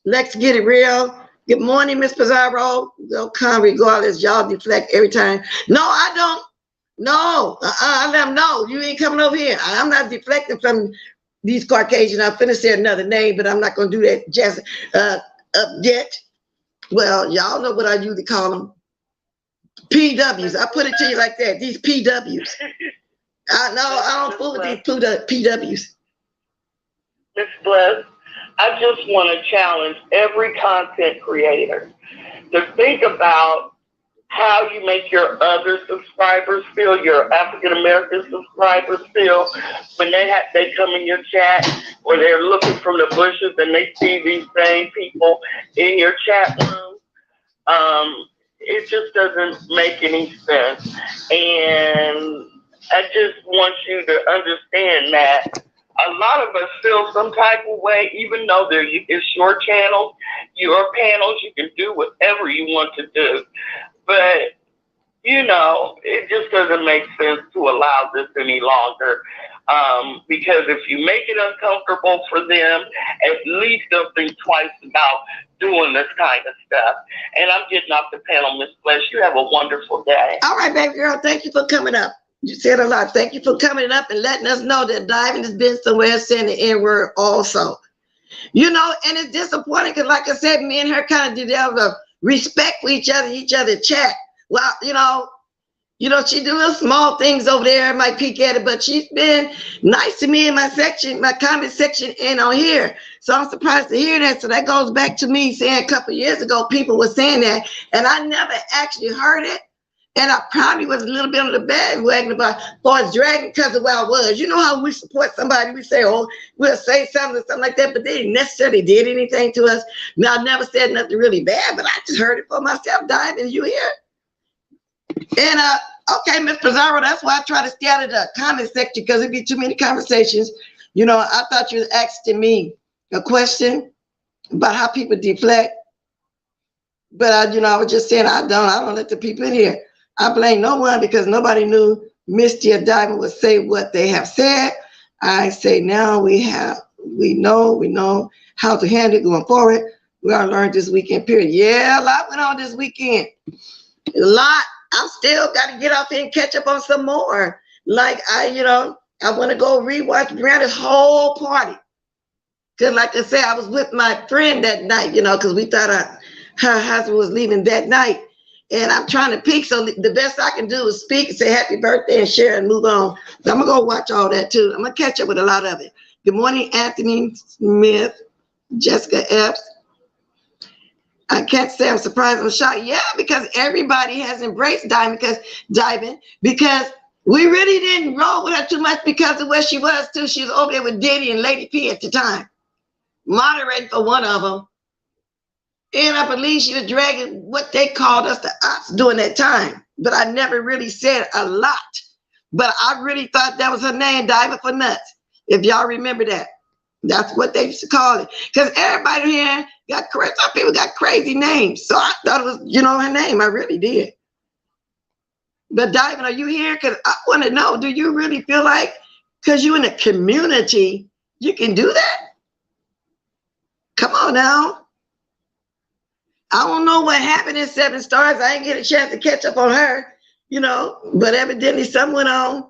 let's get it real. Good morning, Miss Pizzaro. They'll come regardless. Y'all deflect every time. No, I don't. No, I let them know. You ain't coming over here. I'm not deflecting from these Caucasians. I'm finna say another name, but I'm not gonna do that just yet. Well, y'all know what I usually call them. PWs. I put it to you like that. These PWs. I don't fool with these PWs. Miss Bless, I just want to challenge every content creator to think about how you make your other subscribers feel, your African American subscribers feel, when they come in your chat or they're looking from the bushes and they see these same people in your chat room. It just doesn't make any sense. And I just want you to understand that a lot of us feel some type of way, even though it's your channel, your panels, you can do whatever you want to do. But, you know, it just doesn't make sense to allow this any longer. Because if you make it uncomfortable for them, at least they'll think twice about doing this kind of stuff. And I'm getting off the panel, Miss Flesh. You have a wonderful day. All right, baby girl. Thank you for coming up. You said a lot. Thank you for coming up and letting us know that Diamond has been somewhere saying the N-word also. You know, and it's disappointing because, like I said, me and her kind of developed a respect for each other chat. Well, you know, she doing small things over there. I might peek at it, but she's been nice to me in my section, my comment section, and on here. So I'm surprised to hear that. So that goes back to me saying a couple of years ago, people were saying that, and I never actually heard it. And I probably was a little bit on the bandwagon about for dragging because of where I was. You know how we support somebody, we say, oh, we'll say something like that, but they didn't necessarily did anything to us. Now, I never said nothing really bad, but I just heard it for myself, Diamond, you here. And okay, Miss Pizzaro, that's why I try to stay out of the comment section because it'd be too many conversations. You know, I thought you was asking me a question about how people deflect, but I was just saying I don't let the people in here. I blame no one because nobody knew Misty or Diamond would say what they have said. I say now we know how to handle it going forward. We are learned this weekend, period. Yeah, a lot went on this weekend. A lot. I'm still got to get off here and catch up on some more. Like I want to go rewatch Brianna's whole party. Cause like I said, I was with my friend that night, cause we thought her husband was leaving that night. And I'm trying to peek, so the best I can do is speak and say happy birthday and share and move on. So I'm gonna go watch all that too. I'm gonna catch up with a lot of it. Good morning, Anthony Smith, Jessica Epps. I can't say I'm surprised, I'm shocked. Yeah, because everybody has embraced Diamond because we really didn't roll with her too much because of where she was too. She was over there with Diddy and Lady P at the time, moderating for one of them. And I believe she was dragging what they called us the ops during that time. But I never really said a lot. But I really thought that was her name, Diamond for Nuts. If y'all remember that. That's what they used to call it. Because everybody here got crazy. Some people got crazy names. So I thought it was, her name. I really did. But Diamond, are you here? Because I want to know, do you really feel like, because you're in the community, you can do that? Come on now. I don't know what happened in 7 Stars. I didn't get a chance to catch up on her, but evidently something went on.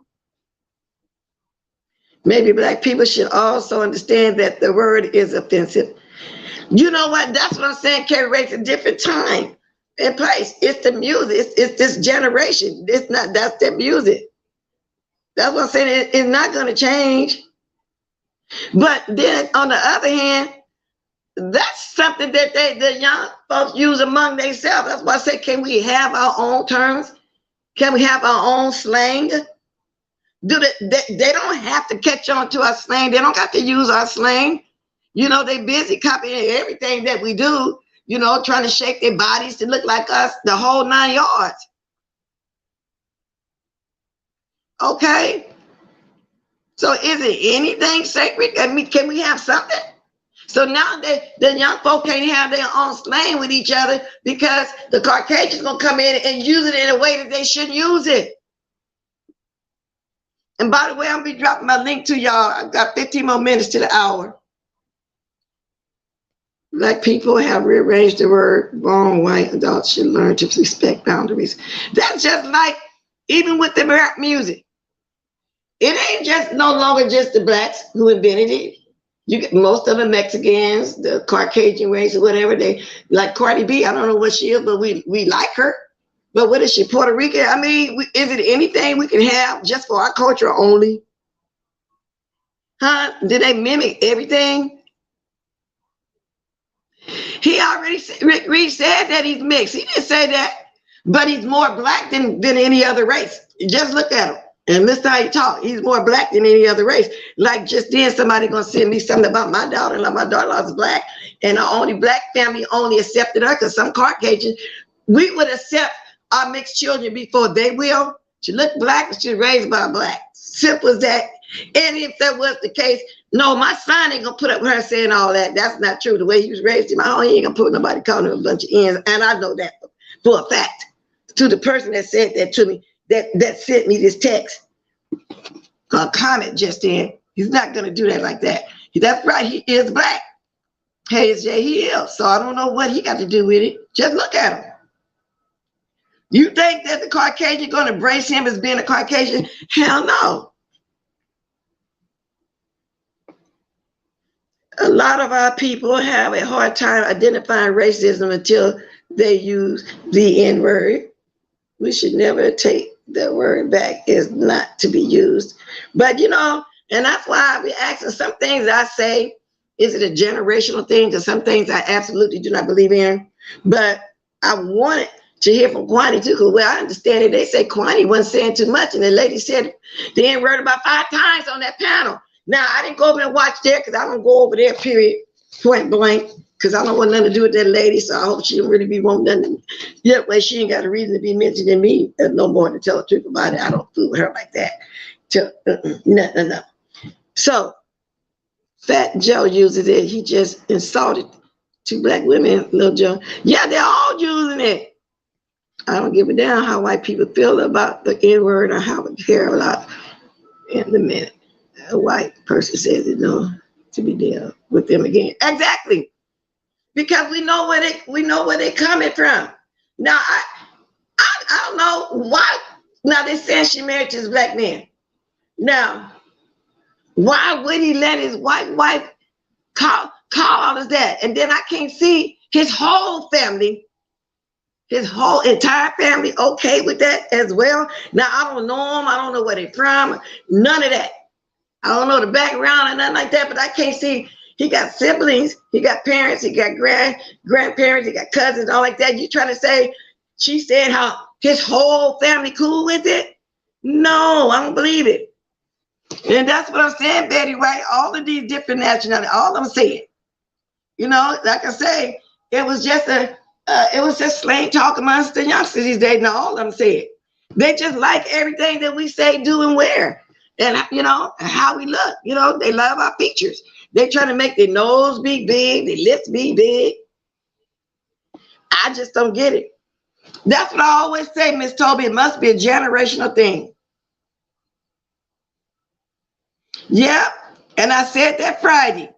Maybe Black people should also understand that the word is offensive. You know what? That's what I'm saying. Carrie Rae's a different time and place. It's the music. It's this generation. That's their music. That's what I'm saying. It's not going to change. But then on the other hand, that's something that the young folks use among themselves. That's why I say, can we have our own terms? Can we have our own slang? They don't have to catch on to our slang. They don't got to use our slang. They busy copying everything that we do, trying to shake their bodies to look like us, the whole 9 yards. Okay? So is it anything sacred? I mean, can we have something? So now the young folk can't have their own slang with each other because the Caucasians gonna come in and use it in a way that they shouldn't use it. And by the way, I'm gonna be dropping my link to y'all. I've got 15 more minutes to the hour. Black people have rearranged the word wrong. White adults should learn to respect boundaries. That's just like even with the rap music. It ain't just no longer just the blacks who invented it. You get most of the Mexicans, the Caucasian race, or whatever. They like Cardi B. I don't know what she is, but we like her. But what is she, Puerto Rican? I mean, is it anything we can have just for our culture only? Huh? Did they mimic everything? He already said, Rick Reed said that he's mixed. He didn't say that, but he's more black than any other race. Just look at him and listen how he talk. He's more black than any other race. Like just then, somebody gonna send me something about my daughter, like my daughter-in-law's black, and our only black family only accepted her because some Caucasian. We would accept our mixed children before they will. She looked black and she's raised by a black. Simple as that. And if that was the case, no, my son ain't gonna put up with her saying all that. That's not true. The way he was raised, he ain't gonna put nobody calling him a bunch of ends. And I know that for a fact. To the person that said that to me, that sent me this text, comment just then. He's not gonna do that like that. That's right, he is black. Hey, Jay, he is. So I don't know what he got to do with it. Just look at him. You think that the Caucasian gonna embrace him as being a Caucasian? Hell no. A lot of our people have a hard time identifying racism until they use the N-word. We should never take that word back. It's not to be used. But you know, and that's why I be asking some things I say, is it a generational thing? Because some things I absolutely do not believe in. But I wanted to hear from Kwani too, because well, I understand it. They say Kwani wasn't saying too much, and the lady said the N-word about 5 times on that panel. Now, I didn't go over and watch there because I don't go over there, period, point blank, because I don't want nothing to do with that lady, so I hope she don't really be wanting nothing. Yeah, well, she ain't got a reason to be mentioning me no more to tell the truth about it. I don't fool with her like that. No. So, Fat Joe uses it. He just insulted 2 black women, Little Joe. Yeah, they're all using it. I don't give a damn how white people feel about the N-word or how we care about in a minute. A white person says it, no, to be there with them again. Exactly, because we know where they coming from. Now I don't know why. Now they saying she married this black man. Now, why would he let his white wife call all of that? And then I can't see his whole family, his whole entire family okay with that as well. Now I don't know them. I don't know where they're from. None of that. I don't know the background and nothing like that, but I can't see. He got siblings, he got parents, he got grandparents, he got cousins, all like that. You trying to say she said how his whole family cool with it? No, I don't believe it. And that's what I'm saying, Betty White. All of these different nationalities, all I'm saying. You know, like I say, it was just slang talk amongst the youngsters these days. Now all of them say it. They just like everything that we say, do, and wear. And, you know, how we look, you know, they love our features. They try to make their nose be big, their lips be big. I just don't get it. That's what I always say, Miss Toby. It must be a generational thing. Yep. And I said that Friday.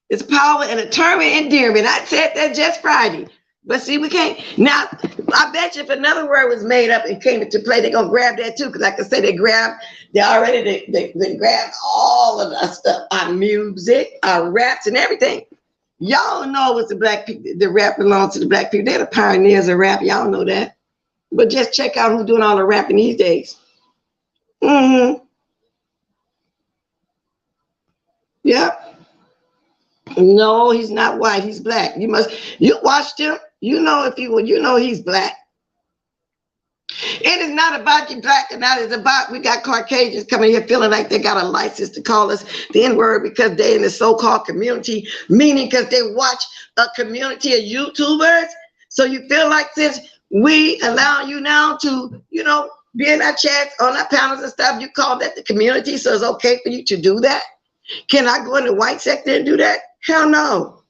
It's power and a term of endearment. I said that just Friday. But see, we can't. Now, I bet you if another word was made up and came into play, they're going to grab that too. Because like I said, they grabbed all of that stuff. Our music, our raps and everything. Y'all know what's the black people, the rap belongs to the black people. They're the pioneers of rap. Y'all know that. But just check out who's doing all the rapping these days. Yep. No, he's not white. He's black. You watched him. You know you know he's black. It is not about you black or not. It's about we got Caucasians coming here feeling like they got a license to call us the N-word because they're in the so-called community, meaning because they watch a community of YouTubers. So you feel like since we allow you now to, you know, be in our chats, on our panels and stuff, you call that the community, so it's okay for you to do that? Can I go in the white sector and do that? Hell no.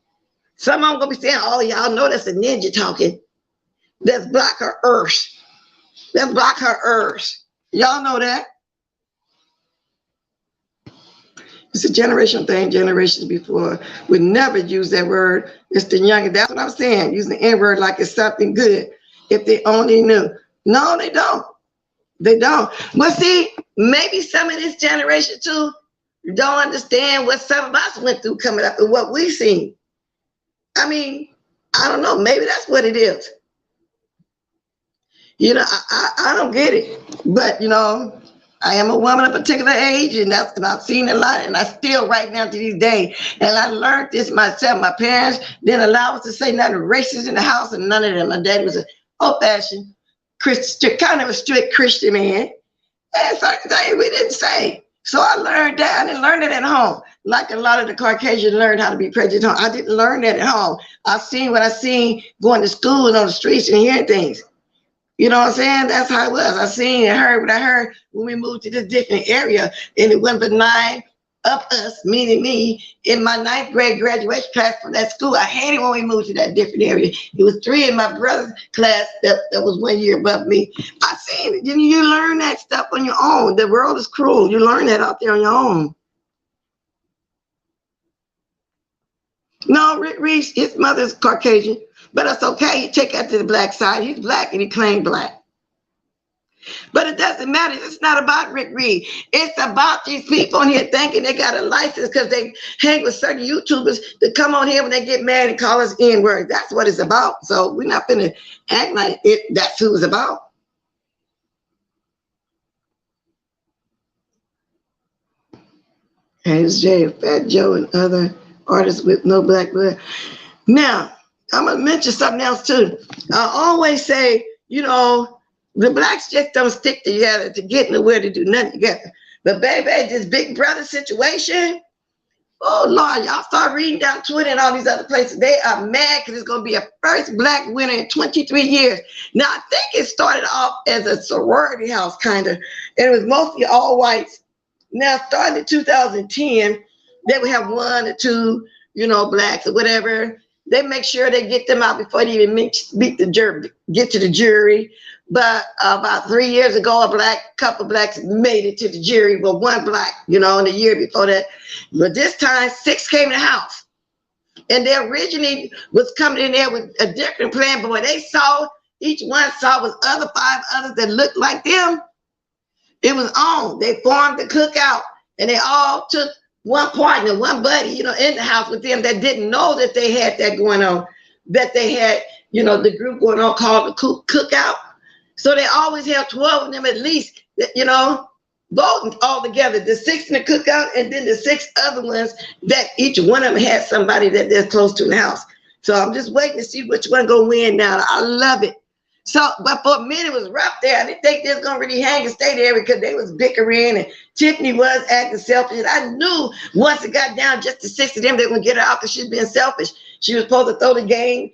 Some of them gonna be saying, oh, y'all know that's a ninja talking. That's block her earth. That's block her earth. Y'all know that. It's a generational thing. Generations before would never use that word. It's the younger. That's what I'm saying. Using the N-word like it's something good. If they only knew. No, they don't. They don't. Well, see, maybe some of this generation too don't understand what some of us went through coming up and what we've seen. I mean, I don't know. Maybe that's what it is. You know, I don't get it. But, you know, I am a woman of a particular age, and I've seen a lot, and I still right now to this day. And I learned this myself. My parents didn't allow us to say nothing racist in the house, and none of them. My dad was an old-fashioned Christian, kind of a strict Christian man. And certain things we didn't say. So I learned that. I didn't learn it at home. Like a lot of the Caucasians learned how to be prejudiced at home. I didn't learn that at home. I seen what I seen going to school and on the streets and hearing things. You know what I'm saying? That's how it was. I seen and heard what I heard when we moved to this different area. And it went but 9 of us, meaning me, in my 9th grade graduation class from that school. I hated when we moved to that different area. It was 3 in my brother's class that was 1 year above me. I seen it. You learn that stuff on your own. The world is cruel. You learn that out there on your own. No, Rick Reese, his mother's Caucasian, but that's okay. He take that to the black side. He's black and he claimed black. But it doesn't matter. It's not about Rick Reed. It's about these people on here thinking they got a license because they hang with certain YouTubers that come on here when they get mad and call us N-word. That's what it's about. So we're not going to act like that's who it's about. Hayes J, Fat Joe, and other artists with no black blood. Now, I'm going to mention something else too. I always say, you know, the blacks just don't stick together to get nowhere to do nothing together. But baby, this Big Brother situation, oh Lord, y'all start reading down Twitter and all these other places. They are mad because it's going to be a first black winner in 23 years. Now, I think it started off as a sorority house, kind of. And it was mostly all whites. Now, starting in 2010, they would have 1 or 2, you know, blacks or whatever. They make sure they get them out before they even get to the jury. But about 3 years ago, a couple blacks made it to the jury. Well, 1 black, you know, in the year before that. But this time, 6 came to the house. And they originally was coming in there with a different plan. But when they saw, each one saw was other 5 others that looked like them, it was on. They formed the cookout. And they all took 1 partner, 1 buddy, you know, in the house with them that didn't know that they had that going on. That they had, you know, the group going on called the cookout. So they always have 12 of them at least, you know, voting all together. The 6 in the cookout and then the 6 other ones that each one of them had somebody that they're close to in the house. So I'm just waiting to see which one gonna win now. I love it. So, but for a minute it was rough there. I didn't think they was gonna really hang and stay there because they was bickering and Tiffany was acting selfish. And I knew once it got down just to 6 of them, they were gonna get her out because she's being selfish. She was supposed to throw the game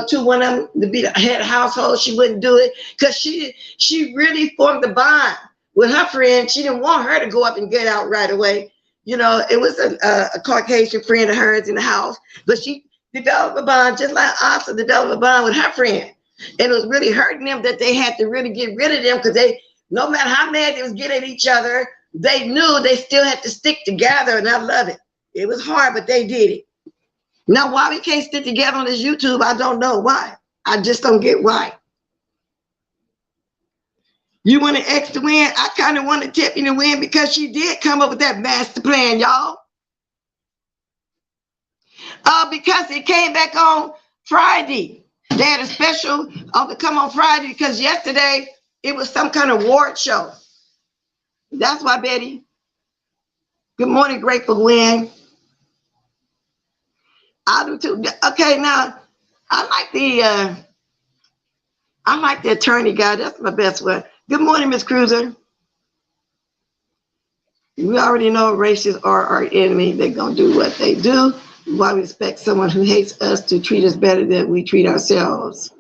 to one of them to be the head of household. She wouldn't do it because she really formed a bond with her friend. She didn't want her to go up and get out right away. You know, it was a Caucasian friend of hers in the house, but she developed a bond just like Asa developed a bond with her friend. And it was really hurting them that they had to really get rid of them because they, no matter how mad they was getting at each other, they knew they still had to stick together. And I love it. It was hard, but they did it. Now, why we can't stick together on this YouTube, I don't know why. I just don't get why. You want an X to win? I kind of wanted Tiffany to win because she did come up with that master plan, y'all. Because it came back on Friday. They had a special to come on Friday because yesterday it was some kind of award show. That's why, Betty. Good morning, Grateful Gwen. I do too. Okay, now I like the attorney guy. That's my best one. Good morning, Miss Cruiser. We already know racists are our enemy. They're gonna do what they do. Why we expect someone who hates us to treat us better than we treat ourselves?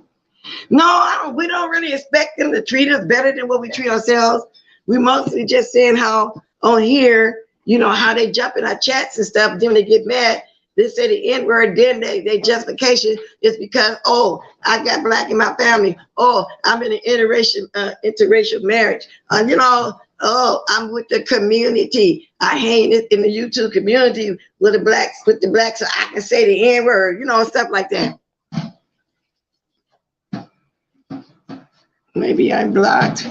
No, we don't really expect them to treat us better than what we treat ourselves. We mostly just saying how on here, you know, how they jump in our chats and stuff. Then they get mad. They say the N-word, then they justification is because, oh, I got black in my family. Oh, I'm in an interracial marriage. You know, Oh, I'm with the community. I hang it in the YouTube community with the blacks, so I can say the N-word, stuff like that. Maybe I'm blocked.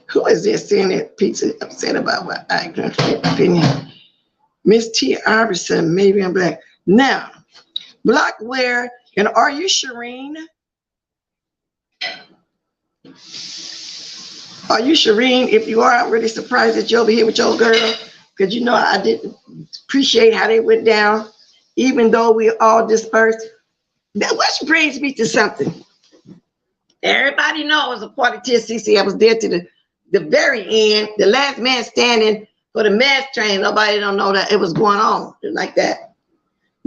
Who is this saying that pizza upset about what I opinion? Miss T. Iverson, maybe I'm black. Now, block where, and are you Shireen? Are you Shireen? If you are, I'm really surprised that you're over here with your girl, because I didn't appreciate how they went down, even though we all dispersed. That which brings me to something. Everybody knows I was a part of TSCC. I was there to the very end, the last man standing for the mass train. Nobody don't know that it was going on like that.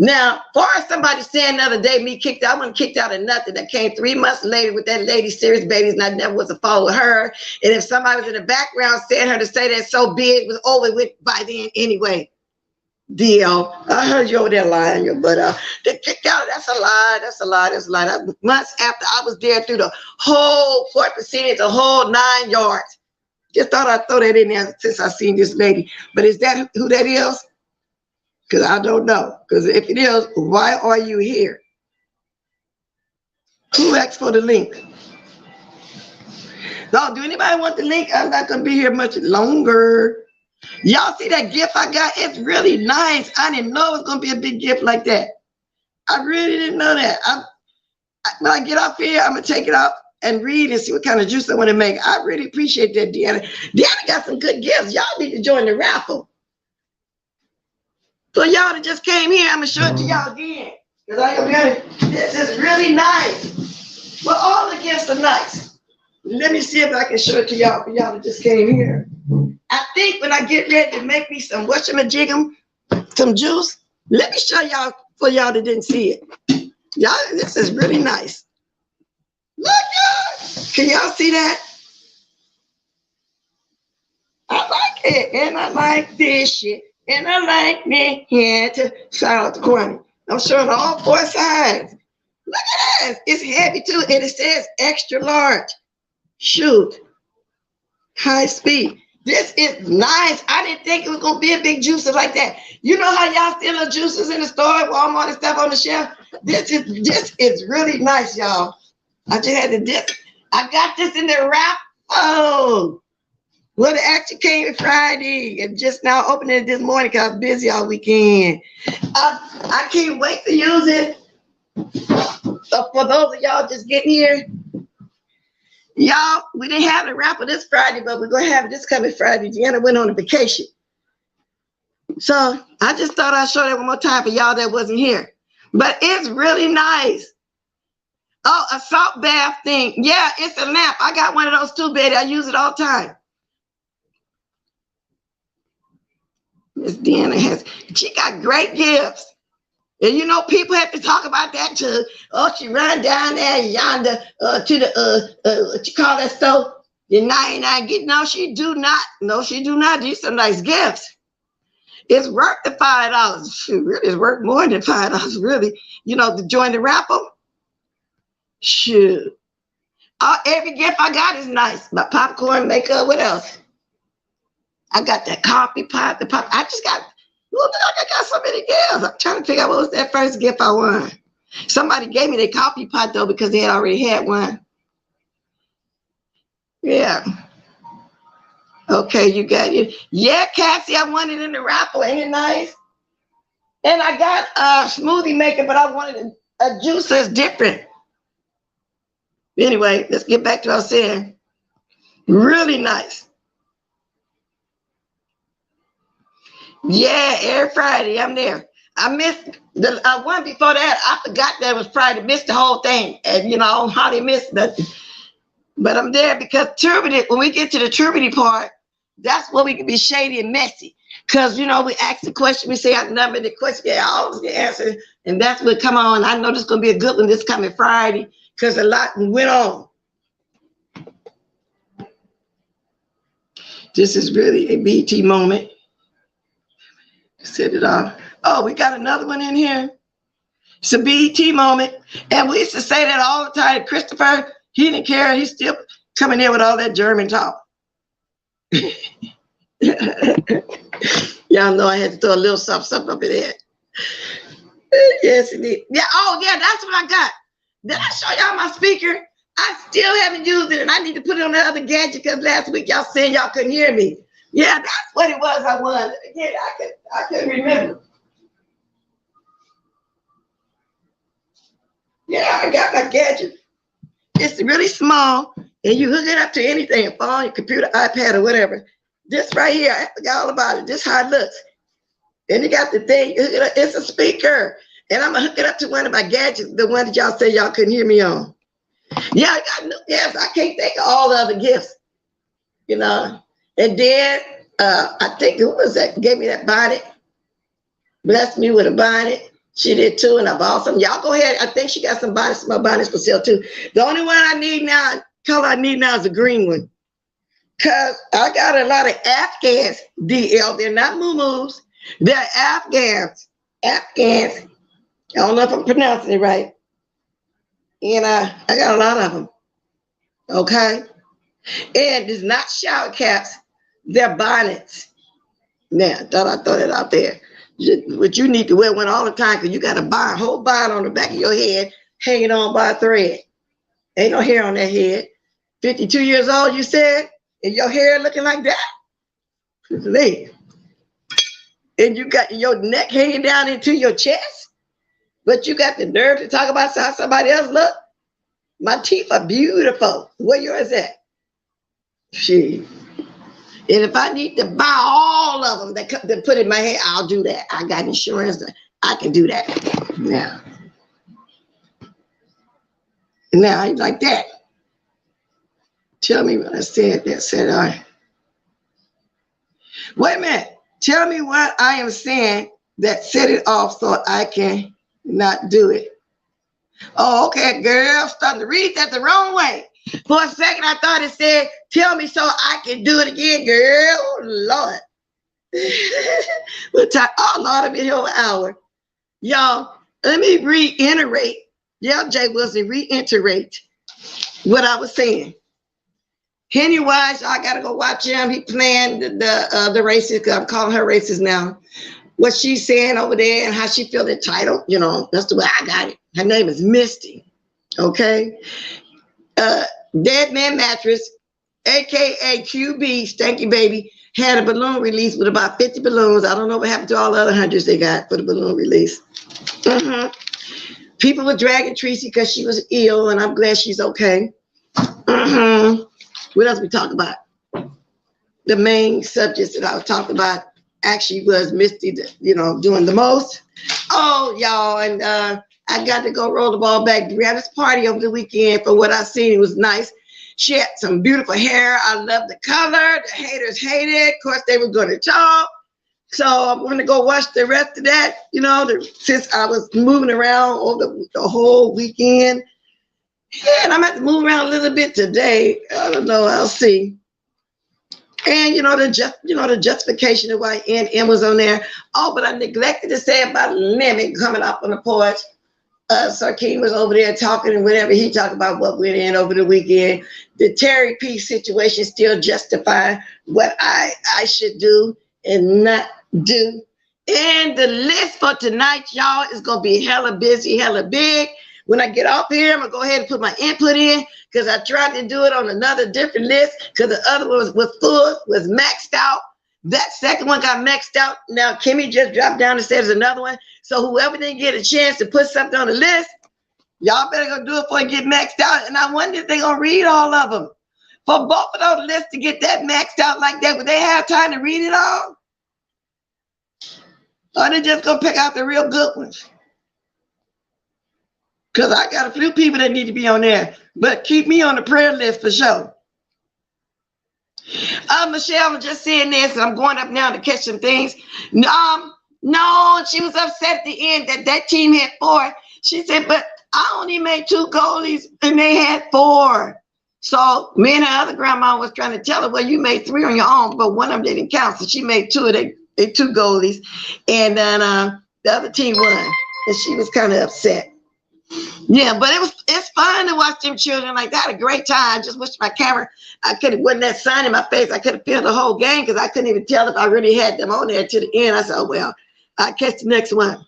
Now, far as somebody saying the other day, me kicked out, I wasn't kicked out of nothing. That came 3 months later with that lady, Serious Babies, and I never was a follow her. And if somebody was in the background saying her to say that so big, it was over with by then anyway. Deal. I heard you over there lying your butt out. They kicked out. That's a lie. That's a lie. That's a lie. Months after I was there through the whole court proceedings, the whole 9 yards. Just thought I'd throw that in there since I seen this lady. But is that who that is? Because I don't know. Because if it is, why are you here? Who asked for the link? No, do anybody want the link? I'm not going to be here much longer. Y'all see that gift I got? It's really nice. I didn't know it was going to be a big gift like that. I really didn't know that. When I get off here, I'm going to take it off and read and see what kind of juice I want to make. I really appreciate that, Deanna. Deanna got some good gifts. Y'all need to join the raffle. So y'all that just came here, I'm going to show it to y'all again. Because I am this is really nice. Well, all the gifts are nice. Let me see if I can show it to y'all for y'all that just came here. I think when I get ready to make me some whatchamajigam, some juice, let me show y'all for y'all that didn't see it. Y'all, this is really nice. Look at, can y'all see that? I like it, and I like this shit, and I like me here to shout out the corner. I'm showing all 4 sides. Look at that, it's heavy too, and it says extra large. Shoot, high speed. This is nice. I didn't think it was gonna be a big juicer like that. You know how y'all steal the juices in the store, Walmart and stuff on the shelf? This is really nice, y'all. I just had to dip. I got this in the wrap. Oh, well, it actually came Friday and just now opening it this morning because I was busy all weekend. I can't wait to use it. So for those of y'all just getting here, y'all, we didn't have the raffle this Friday, but we're going to have it this coming Friday. Deanna went on a vacation. So I just thought I'd show that one more time for y'all that wasn't here. But it's really nice. Oh, a salt bath thing. Yeah, it's a lamp. I got one of those too, baby. I use it all the time. Miss Deanna she got great gifts. And people have to talk about that too. Oh, she run down there yonder to the what you call that store? The 99 get. No, she do not. No, she do not. These some nice gifts. It's worth the $5. Shoot, really, it's worth more than $5, really. To join the raffle. Shoot. Every gift I got is nice. My popcorn, makeup, what else? I got that coffee pot, I just got, look, I got so many gifts. I'm trying to figure out what was that first gift I won. Somebody gave me the coffee pot though because they had already had one. Yeah. Okay, you got it. Yeah, Cassie, I won it in the raffle. Ain't it nice? And I got a smoothie maker, but I wanted a juice that's different. Anyway, let's get back to what I was saying. Really nice. Yeah, every Friday I'm there. I missed the one before that. I forgot that it was Friday. Missed the whole thing, and I don't hardly missed nothing. But I'm there because when we get to the Turbity part, that's where we can be shady and messy. Because we ask the question, we say our number, the question, I always get answered, and that's what come on. I know this is gonna be a good one this coming Friday because a lot went on. This is really a BT moment. Set it off. Oh, we got another one in here. It's a BET moment. And we used to say that all the time. Christopher, he didn't care. He's still coming in with all that German talk. Y'all know I had to throw a little something up in there. Yes, indeed. Yeah. Oh, yeah. That's what I got. Did I show y'all my speaker? I still haven't used it, and I need to put it on the other gadget because last week y'all saying y'all couldn't hear me. Yeah, that's what it was. I wanted. Again, I couldn't remember. Yeah, I got my gadget. It's really small, and you hook it up to anything, a phone, your computer, iPad, or whatever. This right here, I forgot all about it. This how it looks. And you got the thing, you hook it up, it's a speaker. And I'm gonna hook it up to one of my gadgets, the one that y'all say y'all couldn't hear me on. Yeah, I got new gifts. I can't think of all the other gifts, you know. And then I think who was that? Gave me that bonnet, blessed me with a bonnet. She did too, and I bought some. Y'all go ahead. I think she got some bonnets, my bonnets for sale too. The only one I need now, color I need now is a green one. Cause I got a lot of Afghans, DL. They're not moo-moos. They're Afghans. Afghans. I don't know if I'm pronouncing it right. And I got a lot of them. Okay. And it's not shower caps. They're bonnets. Now, thought I throw that out there. But you need to wear one all the time because you got a whole bonnet on the back of your head hanging on by a thread. Ain't no hair on that head. 52 years old, you said? And your hair looking like that? And you got your neck hanging down into your chest? But you got the nerve to talk about how somebody else look? My teeth are beautiful. Where yours at? She. And if I need to buy all of them that put in my hair, I'll do that. I got insurance. I can do that. Now. Now, like that. Tell me what I said that said I. Wait a minute. Tell me what I am saying that set it off so I can not do it. Oh, okay, girl. Starting to read that the wrong way. For a second, I thought it said, tell me so I can do it again, girl. Oh, Lord. Oh, Lord, I've been here over an hour. Y'all, let me reiterate. Yeah, Jay Wilson, reiterate what I was saying. Henny Wise, I got to go watch him. He playing the races, because I'm calling her races now. What she's saying over there and how she feels entitled, you know, that's the way I got it. Her name is Misty, okay? Dead Man Mattress, AKA QB, Stanky Baby, had a balloon release with about 50 balloons. I don't know what happened to all the other hundreds they got for the balloon release. People were dragging Tracy because she was ill, and I'm glad she's okay. What else we talk about? The main subjects that I was talking about actually was Misty, you know, doing the most. Oh, y'all, and I got to go roll the ball back. Brianna's party over the weekend. For what I seen, it was nice. She had some beautiful hair. I love the color. The haters hated it. Of course, they were going to talk. So I'm going to go watch the rest of that, you know, since I was moving around over the whole weekend. And I'm going to have to move around a little bit today. I don't know. I'll see. And, you know, the justification of why NM was on there. Oh, but I neglected to say about Lemon coming up on the porch. Sir King was over there talking and whatever. He talked about what went in over the weekend. The Terry P situation still justify what I should do and not do. And the list for tonight, y'all, is going to be hella busy, hella big. When I get off here, I'm going to go ahead and put my input in because I tried to do it on another different list because the other one was full, was maxed out. That second one got maxed out. Now, Kimmy just dropped down and said there's another one. So whoever didn't get a chance to put something on the list, y'all better go do it before it get maxed out. And I wonder if they're going to read all of them. For both of those lists to get that maxed out like that, would they have time to read it all? Or they just going to pick out the real good ones? Because I got a few people that need to be on there. But keep me on the prayer list for sure. Michelle was just saying this, and I'm going up now to catch some things. No, she was upset at the end that team had 4. She said, but I only made 2 goalies, and they had 4. So me and her other grandma was trying to tell her, well, you made 3 on your own, but one of them didn't count. So she made 2 of they 2 goalies, and then the other team won, and she was kind of upset. Yeah, but it's fun to watch them children like that. I had a great time. I just wish my camera, I could have wasn't that sign in my face. I could have filmed the whole game because I couldn't even tell if I really had them on there to the end. I said, oh well, I'll catch the next one.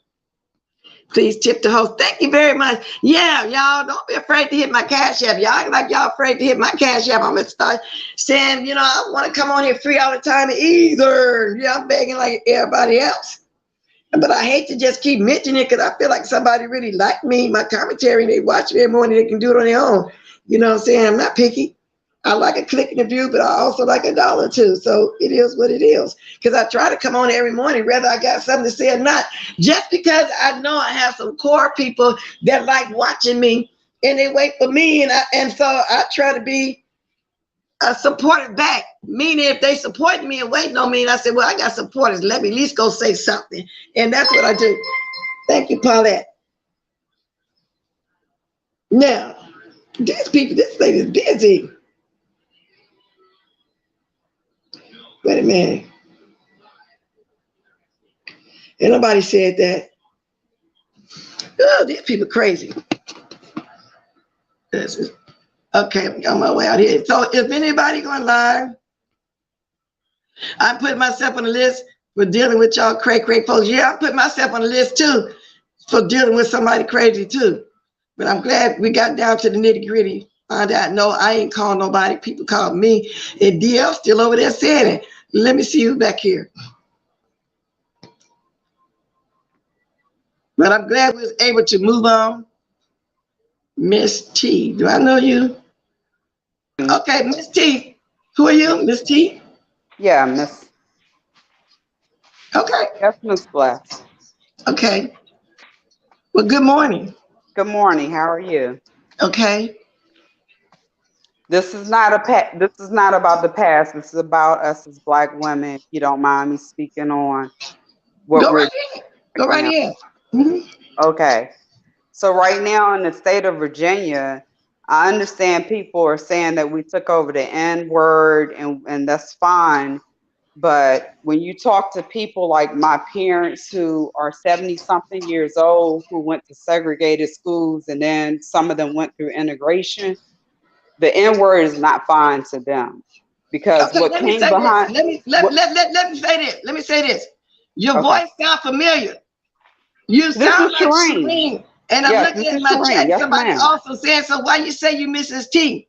Please tip the host. Thank you very much. Yeah, y'all don't be afraid to hit my cash app. Y'all act like y'all afraid to hit my cash app. I'm gonna start saying, you know, I want to come on here free all the time either. Yeah, I'm begging like everybody else. But I hate to just keep mentioning it because I feel like somebody really like me, my commentary, they watch me every morning, they can do it on their own. You know what I'm saying? I'm not picky. I like a click and a view, but I also like $1 too. So it is what it is. Because I try to come on every morning, whether I got something to say or not, just because I know I have some core people that like watching me and they wait for me. And so I try to be supported back. Meaning if they support me and waiting on me, and I said, well, I got supporters. Let me at least go say something. And that's what I do. Thank you, Paulette. Now, these people, this lady's busy. Wait a minute. And nobody said that. Oh, these people crazy. Okay, I'm on my way out here. So if anybody going live, I put myself on the list for dealing with y'all cray folks. Yeah, I put myself on the list too for dealing with somebody crazy too. But I'm glad we got down to the nitty gritty. Found out, no, I ain't called nobody. People called me. And DL still over there saying it. Let me see you back here. But I'm glad we was able to move on. Miss T, do I know you? Okay, Miss T. Who are you, Miss T? Yeah, Miss. Okay. Yes, Miss Bless. Okay. Well, good morning. Good morning. How are you? Okay. This is not this is not about the past. This is about us as Black women. If you don't mind me speaking on what Go we're right in. Go right now. in. Mm-hmm. Okay. So right now in the state of Virginia, I understand people are saying that we took over the N word and that's fine. But when you talk to people like my parents who are 70 something years old, who went to segregated schools and then some of them went through integration, the N word is not fine to them because Okay, what let me came say this. behind Let me what, say this. Let me say this. Your okay. voice sounds familiar. You This sound is like Shireen. Shireen. And I'm Yes, looking this at is my Shireen. chat. Yes, Somebody ma'am. also saying, so why you say you Mrs. T?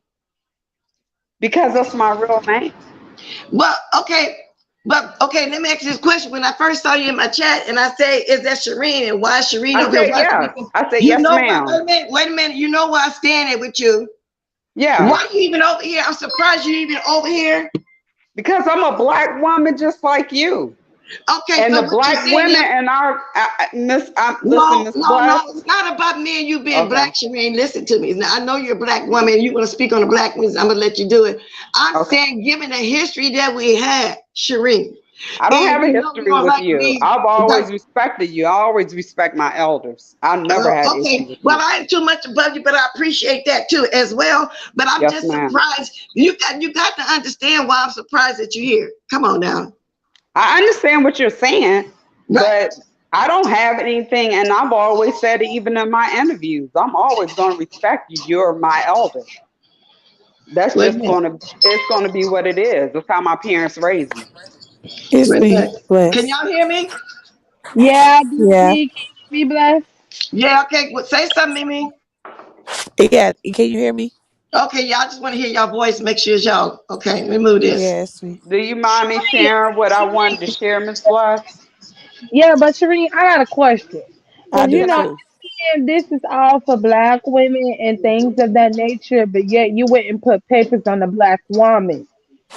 Because that's my real name. Well, okay. But okay, let me ask you this question. When I first saw you in my chat and I say, is that Shireen? And why is Shireen I over here? said Why yes. Shireen? I said You yes, know what? ma'am. Wait a minute. You know why I stand there with you? Yeah. Why you even over here? I'm surprised you even over here. Because I'm a Black woman just like you. Okay, And so the what you Black saying women is, in our listen, no, Miss no, Bless. no. It's not about me and you being Okay. black, Shireen. Listen to me. Now, I know you're a black woman. You want to speak on the black women. I'm going to let you do it. I'm Okay. saying, given the history that we had, Shireen, I don't and have a you know you history don't with like you. me. I've always respected you. I always respect my elders. I never had issue Okay, with well, you. I ain't too much above you, but I appreciate that too as well. But I'm Yes, just ma'am. surprised. You got to understand why I'm surprised that you're here. Come on now. I understand what you're saying, Right. but I don't have anything, and I've always said it even in my interviews. I'm always going to respect you. You're my elder. That's Wait a just minute. it's gonna be what it is. That's how my parents raised me. It's Wait a me, minute. Can Bless. y'all hear me? Yeah, Yeah, DP, can you be blessed? Yeah. Okay. Well, say something, Mimi. yeah. Can you hear me? Okay, y'all just want to hear y'all voice. Make sure it's y'all. Okay, let me move this. Yeah, it's me. Do you mind me Sheree, sharing what I wanted to share, Miss Bless? yeah, but Sheree, I got a question. I Because, do I too. understand this is all for black women and things of that nature, but yet you went and put papers on the black woman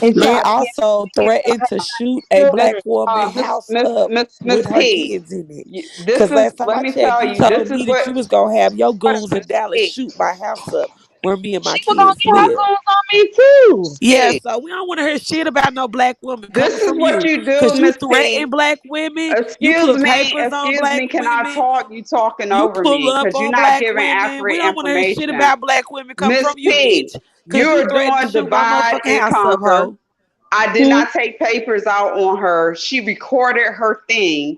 and Right. And tried to get also her threatened to shoot a black children. woman Miss house up Miss with her P. kids in it. This Cause is. last time Let I me checked, tell you you. This told is me that you was gonna have your goons in Miss Dallas P. shoot my house up where me and my She was going kids to get her live. goons on me too. Yeah, P. so we don't want to hear shit about no black woman coming This is from what you. you do, Cause you Miss threaten P. black women, you Excuse put me. papers on Excuse black me. Can I women, talk? You talking you over pull me up because you're on not black giving women. We accurate don't want to hear shit information. about black women coming Miss from you, P. bitch. Cause you You're threatened to doing shoot my divide motherfucking and house up, conquer. hoe. I did Hmm? not take papers out on her. She recorded her thing.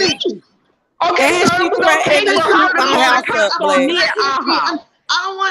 Okay, And so she it was okay threatened to for her shoot to my go and house cop up, on Black. me and I don't want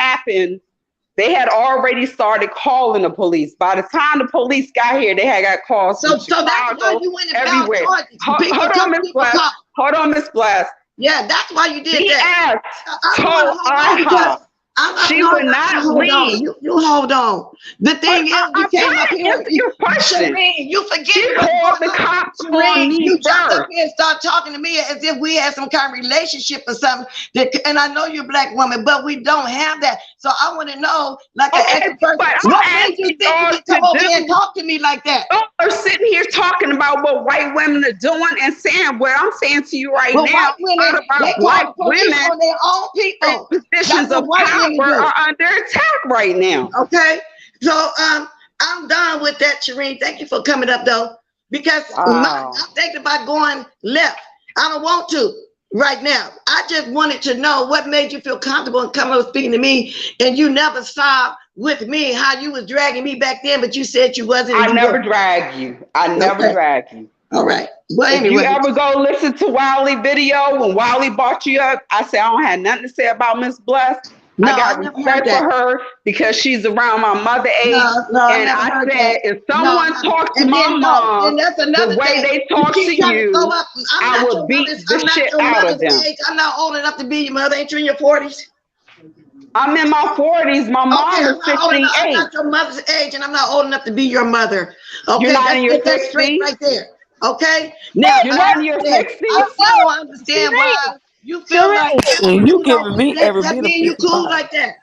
happened, they had already started calling the police. By the time the police got here, they had got calls from So that's why Chicago, you went and everywhere. filed charges. Hold on, Miss Blast. Yeah, that's why you did He that. asked, told IHA. She would not leave. You hold on. The thing is, you came up here. Answer your question. You forget. She called the cops on me You jumped up first. here and start talking to me as if we had some kind of relationship or something. And I know you're a black woman, but we don't have that. So I want to know, like an extra person, what made you think you could come over here and talk to me like that? Y'all are sitting here talking about what white women are doing and saying what I'm saying to you right But now. white women, they Black call police women on their own people. positions That's of what white women power do. are under attack right now. Okay, so I'm done with that, Shireen. Thank you for coming up though, because I'm thinking about going left. I don't want to. right now. I just wanted to know what made you feel comfortable in coming up speaking to me, and you never saw with me how you was dragging me back then, but you said you wasn't. I never dragged you. I never dragged you. All right. Well, If you anyway. ever go listen to Wiley video when Wiley bought you up, I said I don't have nothing to say about Miss Bless. No, I got never respect heard for her because she's around my mother age. No, I and never I heard said, that. if someone talks to my mom and that's the another way thing. they talk to keep trying to you, go up. I will beat the shit out of them. Age. I'm not old enough to be your mother. Ain't you in your 40s? I'm in my 40s. My mom Okay, was 68. I'm not your mother's age, and I'm not old enough to be your mother. Okay, You're not in your that's straight 60s? right there. Okay, now You're not in your 60s? I still don't understand why you feel like You giving me every that bit of mean you 50 cool pounds. like that.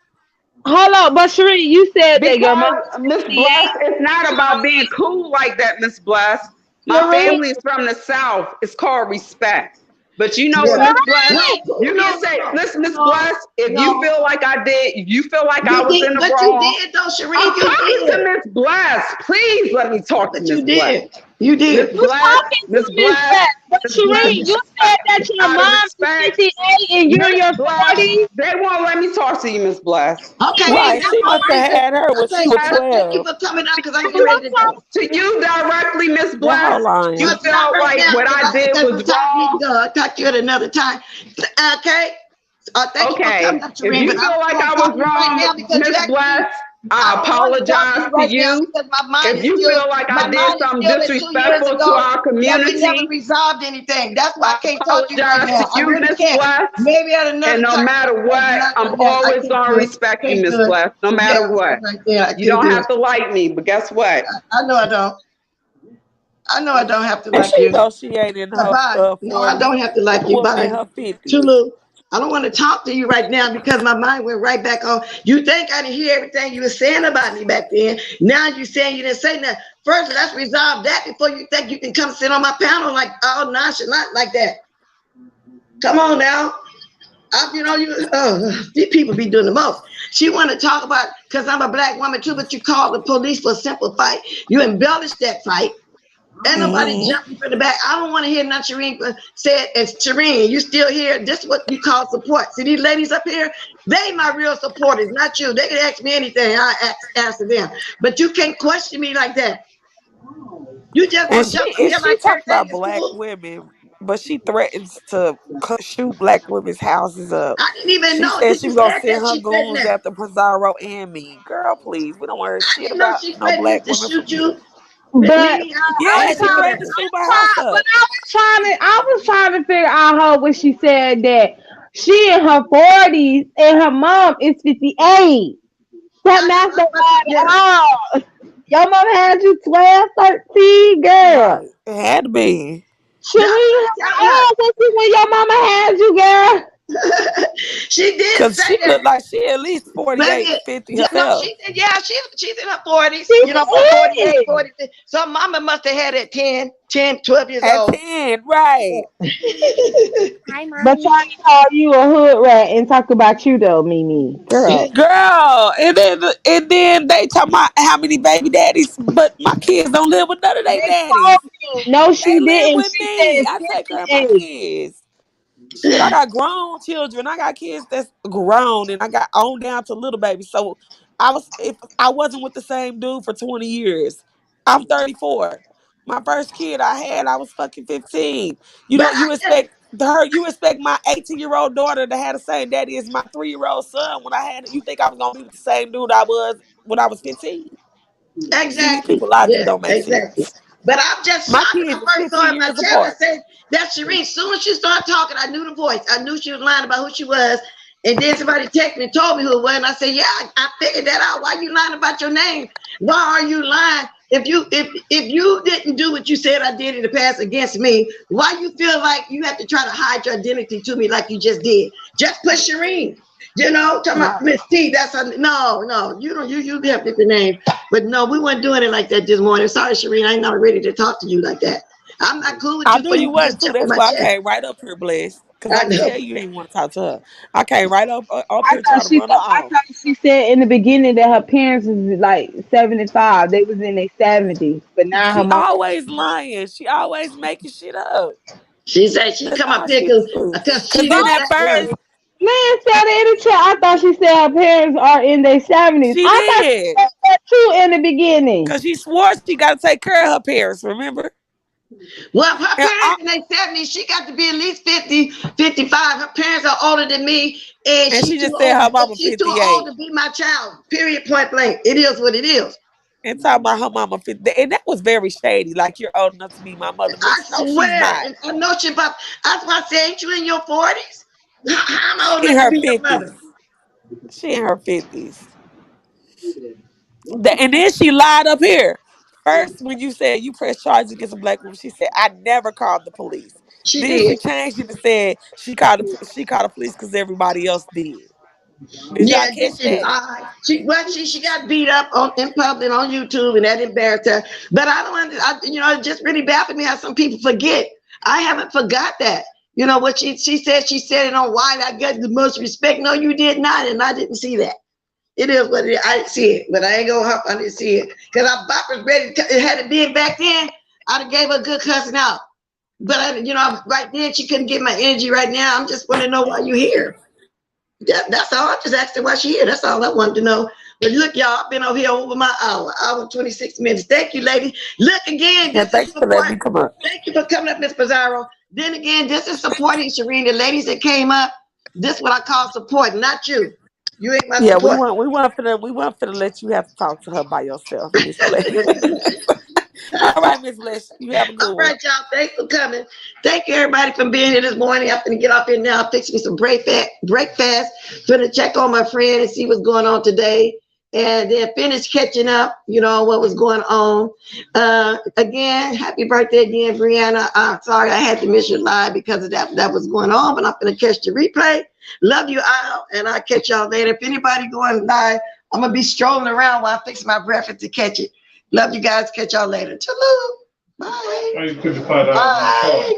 Hold on, but Sheree, you said that your mom Because Miss Bless, it's not about being cool like that, Miss Bless. My Sheree, family is from the South. It's called respect. But you know what, Miss Bless? You can say, listen, Miss Bless, if you feel like I did, if you feel like I was in the wrong. You did, though, Sheree. I'm You talking did. to Miss Bless. Please let me talk to Miss Bless. You did. Miss Bless, Miss Bless. but Sheree, you said that your Out of mom is respect, 58 and you're in your Miss Bless, 40s. they won't let me talk to you, Miss Bless. Okay, Right, she must have had her when she was thank you 12. for coming up because I'm getting ready to go. To you directly, Miss That Bless, whole line. you felt like what I did was wrong. I'll talk to you at another time. Okay? Thank you for Okay, coming up, if Shereen, you but feel like I was wrong, Miss Bless, I apologize to you. If you feel like I did something disrespectful to our community, we never resolved anything. That's why I can't talk to you right apologize now. to you, Miss Bless. Maybe at another And no time. matter what, I'm always gonna respect you, Miss Bless. No matter what. You don't have to like me, but guess what? I know I don't. I know I don't have to And like she you. knows she ain't in her Bye. No, I 40s. don't have to like A you. woman in Bye. her 50s. Tulu. I don't want to talk to you right now because my mind went right back on. You think I didn't hear everything you were saying about me back then. Now you're saying you didn't say nothing. First, let's resolve that before you think you can come sit on my panel like all nonchalant like that. Come on now. These people be doing the most. She want to talk about, because I'm a black woman too, but you called the police for a simple fight. You embellished that fight. Ain't nobody jumping from the back. I don't want to hear nothing Shireen said. As Shireen, you still here? This is what you call support. See these ladies up here? They my real supporters, not you. They can ask me anything. I answer them. But you can't question me like that. You just And gonna jump in here she like talked everything about is black cool? women, but she threatens to shoot black women's houses up. I didn't even She know said that she she was gonna said send that. her She said goons that. after PIZZARO and me. Girl, please, we don't want to hear I shit didn't know about she no threatened black to women from shoot you. you. But Mimi, I Yeah, didn't she know threatened that. to shoot my house up. I was trying to figure out her when she said that she in her 40s and her mom is 58. That math don't add at all. Your mom had you 12, 13, girl. Right. It had to be. Shireen, how old was you when your mama had you, girl? She did Cause say she that. looked like she at least 48, Baby, 50 no, herself. she said, yeah, she's in her 40s, She 48, is. 40. So mama must have had it 10, 12 years At old. 10, right. Hi, But mommy. trying to call you a hood rat and talk about you though, Mimi. Girl. Girl. And then they talk about how many baby daddies, but my kids don't live with none of their They told daddies. me. No, They she live didn't. with She me. said I take care of my 58. kids. Shit, I got grown children. I got kids that's grown, and I got on down to little babies. So if I wasn't with the same dude for 20 years, I'm 34. My first kid I had, I was fucking 15. You But know, you expect my 18-year-old daughter to have the same daddy as my 3-year-old son when I had it. You think I was gonna be with the same dude I was when I was 15? See, these exactly. people logic Yeah, don't make exactly. sense. But I'm just My shocked when kids I is first saw 15 her in my years chat. I apart. said, that's Shireen. Soon as she started talking, I knew the voice. I knew she was lying about who she was. And then somebody texted me and told me who it was. And I said, yeah, I figured that out. Why are you lying about your name? Why are you lying? If you didn't do what you said I did in the past against me, why you feel like you have to try to hide your identity to me like you just did? Just put Shireen. Talking about Miss T, that's her. No, you don't. You have different names, but no, we weren't doing it like that this morning. Sorry, Shireen, I'm not ready to talk to you like that. I'm not cool with I you knew for you you to wasn't just too. jump on That's my why I chest. came right up here, blessed. Cause I I could know. tell you didn't want to talk to her. I came right up here trying to run her I off. thought she said in the beginning that her parents was like 75. They was in their 70s, but now her She mom. always lying. She always making shit up. She said she That's come up all here she do. because Cause she then the at black woman. first Man said in the chat, I thought she said her parents are in their 70s. she I thought she did. said that too in the beginning. Cause she swore she got to take care of her parents. Remember? Well, her And, parents in their 70s, she got to be at least 50, 55. Her parents are older than me, and and she she's too just said old. her mama She's too 58. old to be my child. Period. Point blank. It is what it is. And talking about her mama 50. And that was very shady. Like, you're old enough to be my mother, I bitch. No, she's swear, not. and I know she about. That's why I say, ain't you in your 40s? I'm old She in enough to her be your 50s. mother. She in her 50s. And then she lied up here. First, when you said you pressed charges against a black woman, she said, I never called the police. She Then she did. changed it and said she called the police because everybody else did. Did y'all Yeah, then catch she that? lied. She got beat up in public on YouTube, and that embarrassed her. But I don't it just really baffled me how some people forget. I haven't forgot that. You know what she said it on Why I got the most respect. No, you did not, and I didn't see that. It is what it is. I didn't see it, but I ain't gonna hop. I didn't see it because our bop was ready. It had it been back then, I'd have gave her a good cussing out. But right then she couldn't get my energy. Right now, I'm just want to know why you here. That's all. I just asked her why she here. That's all I wanted to know. But look, y'all, I've been over here over my hour and 26 minutes. Thank you, lady. Look again, And this is thanks for letting support. me come up. Thank you for coming up, Miss Pizzaro. Then again, this is supporting Shireen. The ladies that came up, this is what I call support, not you. You ain't my Yeah, we support. want for to let you have to talk to her by yourself, Miss Flesh. All right, Miss Flesh, you have a good All one. right, y'all. Thanks for coming. Thank you, everybody, for being here this morning. I'm going to get off here now, fix me some breakfast. Finna check on my friend and see what's going on today. And then finish catching up, what was going on. Again, happy birthday again, Brianna. I'm sorry I had to miss your live because of that was going on, but I'm going to catch the replay. Love you all, and I'll catch y'all later. If anybody going live, I'm going to be strolling around while I fix my breakfast to catch it. Love you guys. Catch y'all later. Toodaloo. Bye. Bye.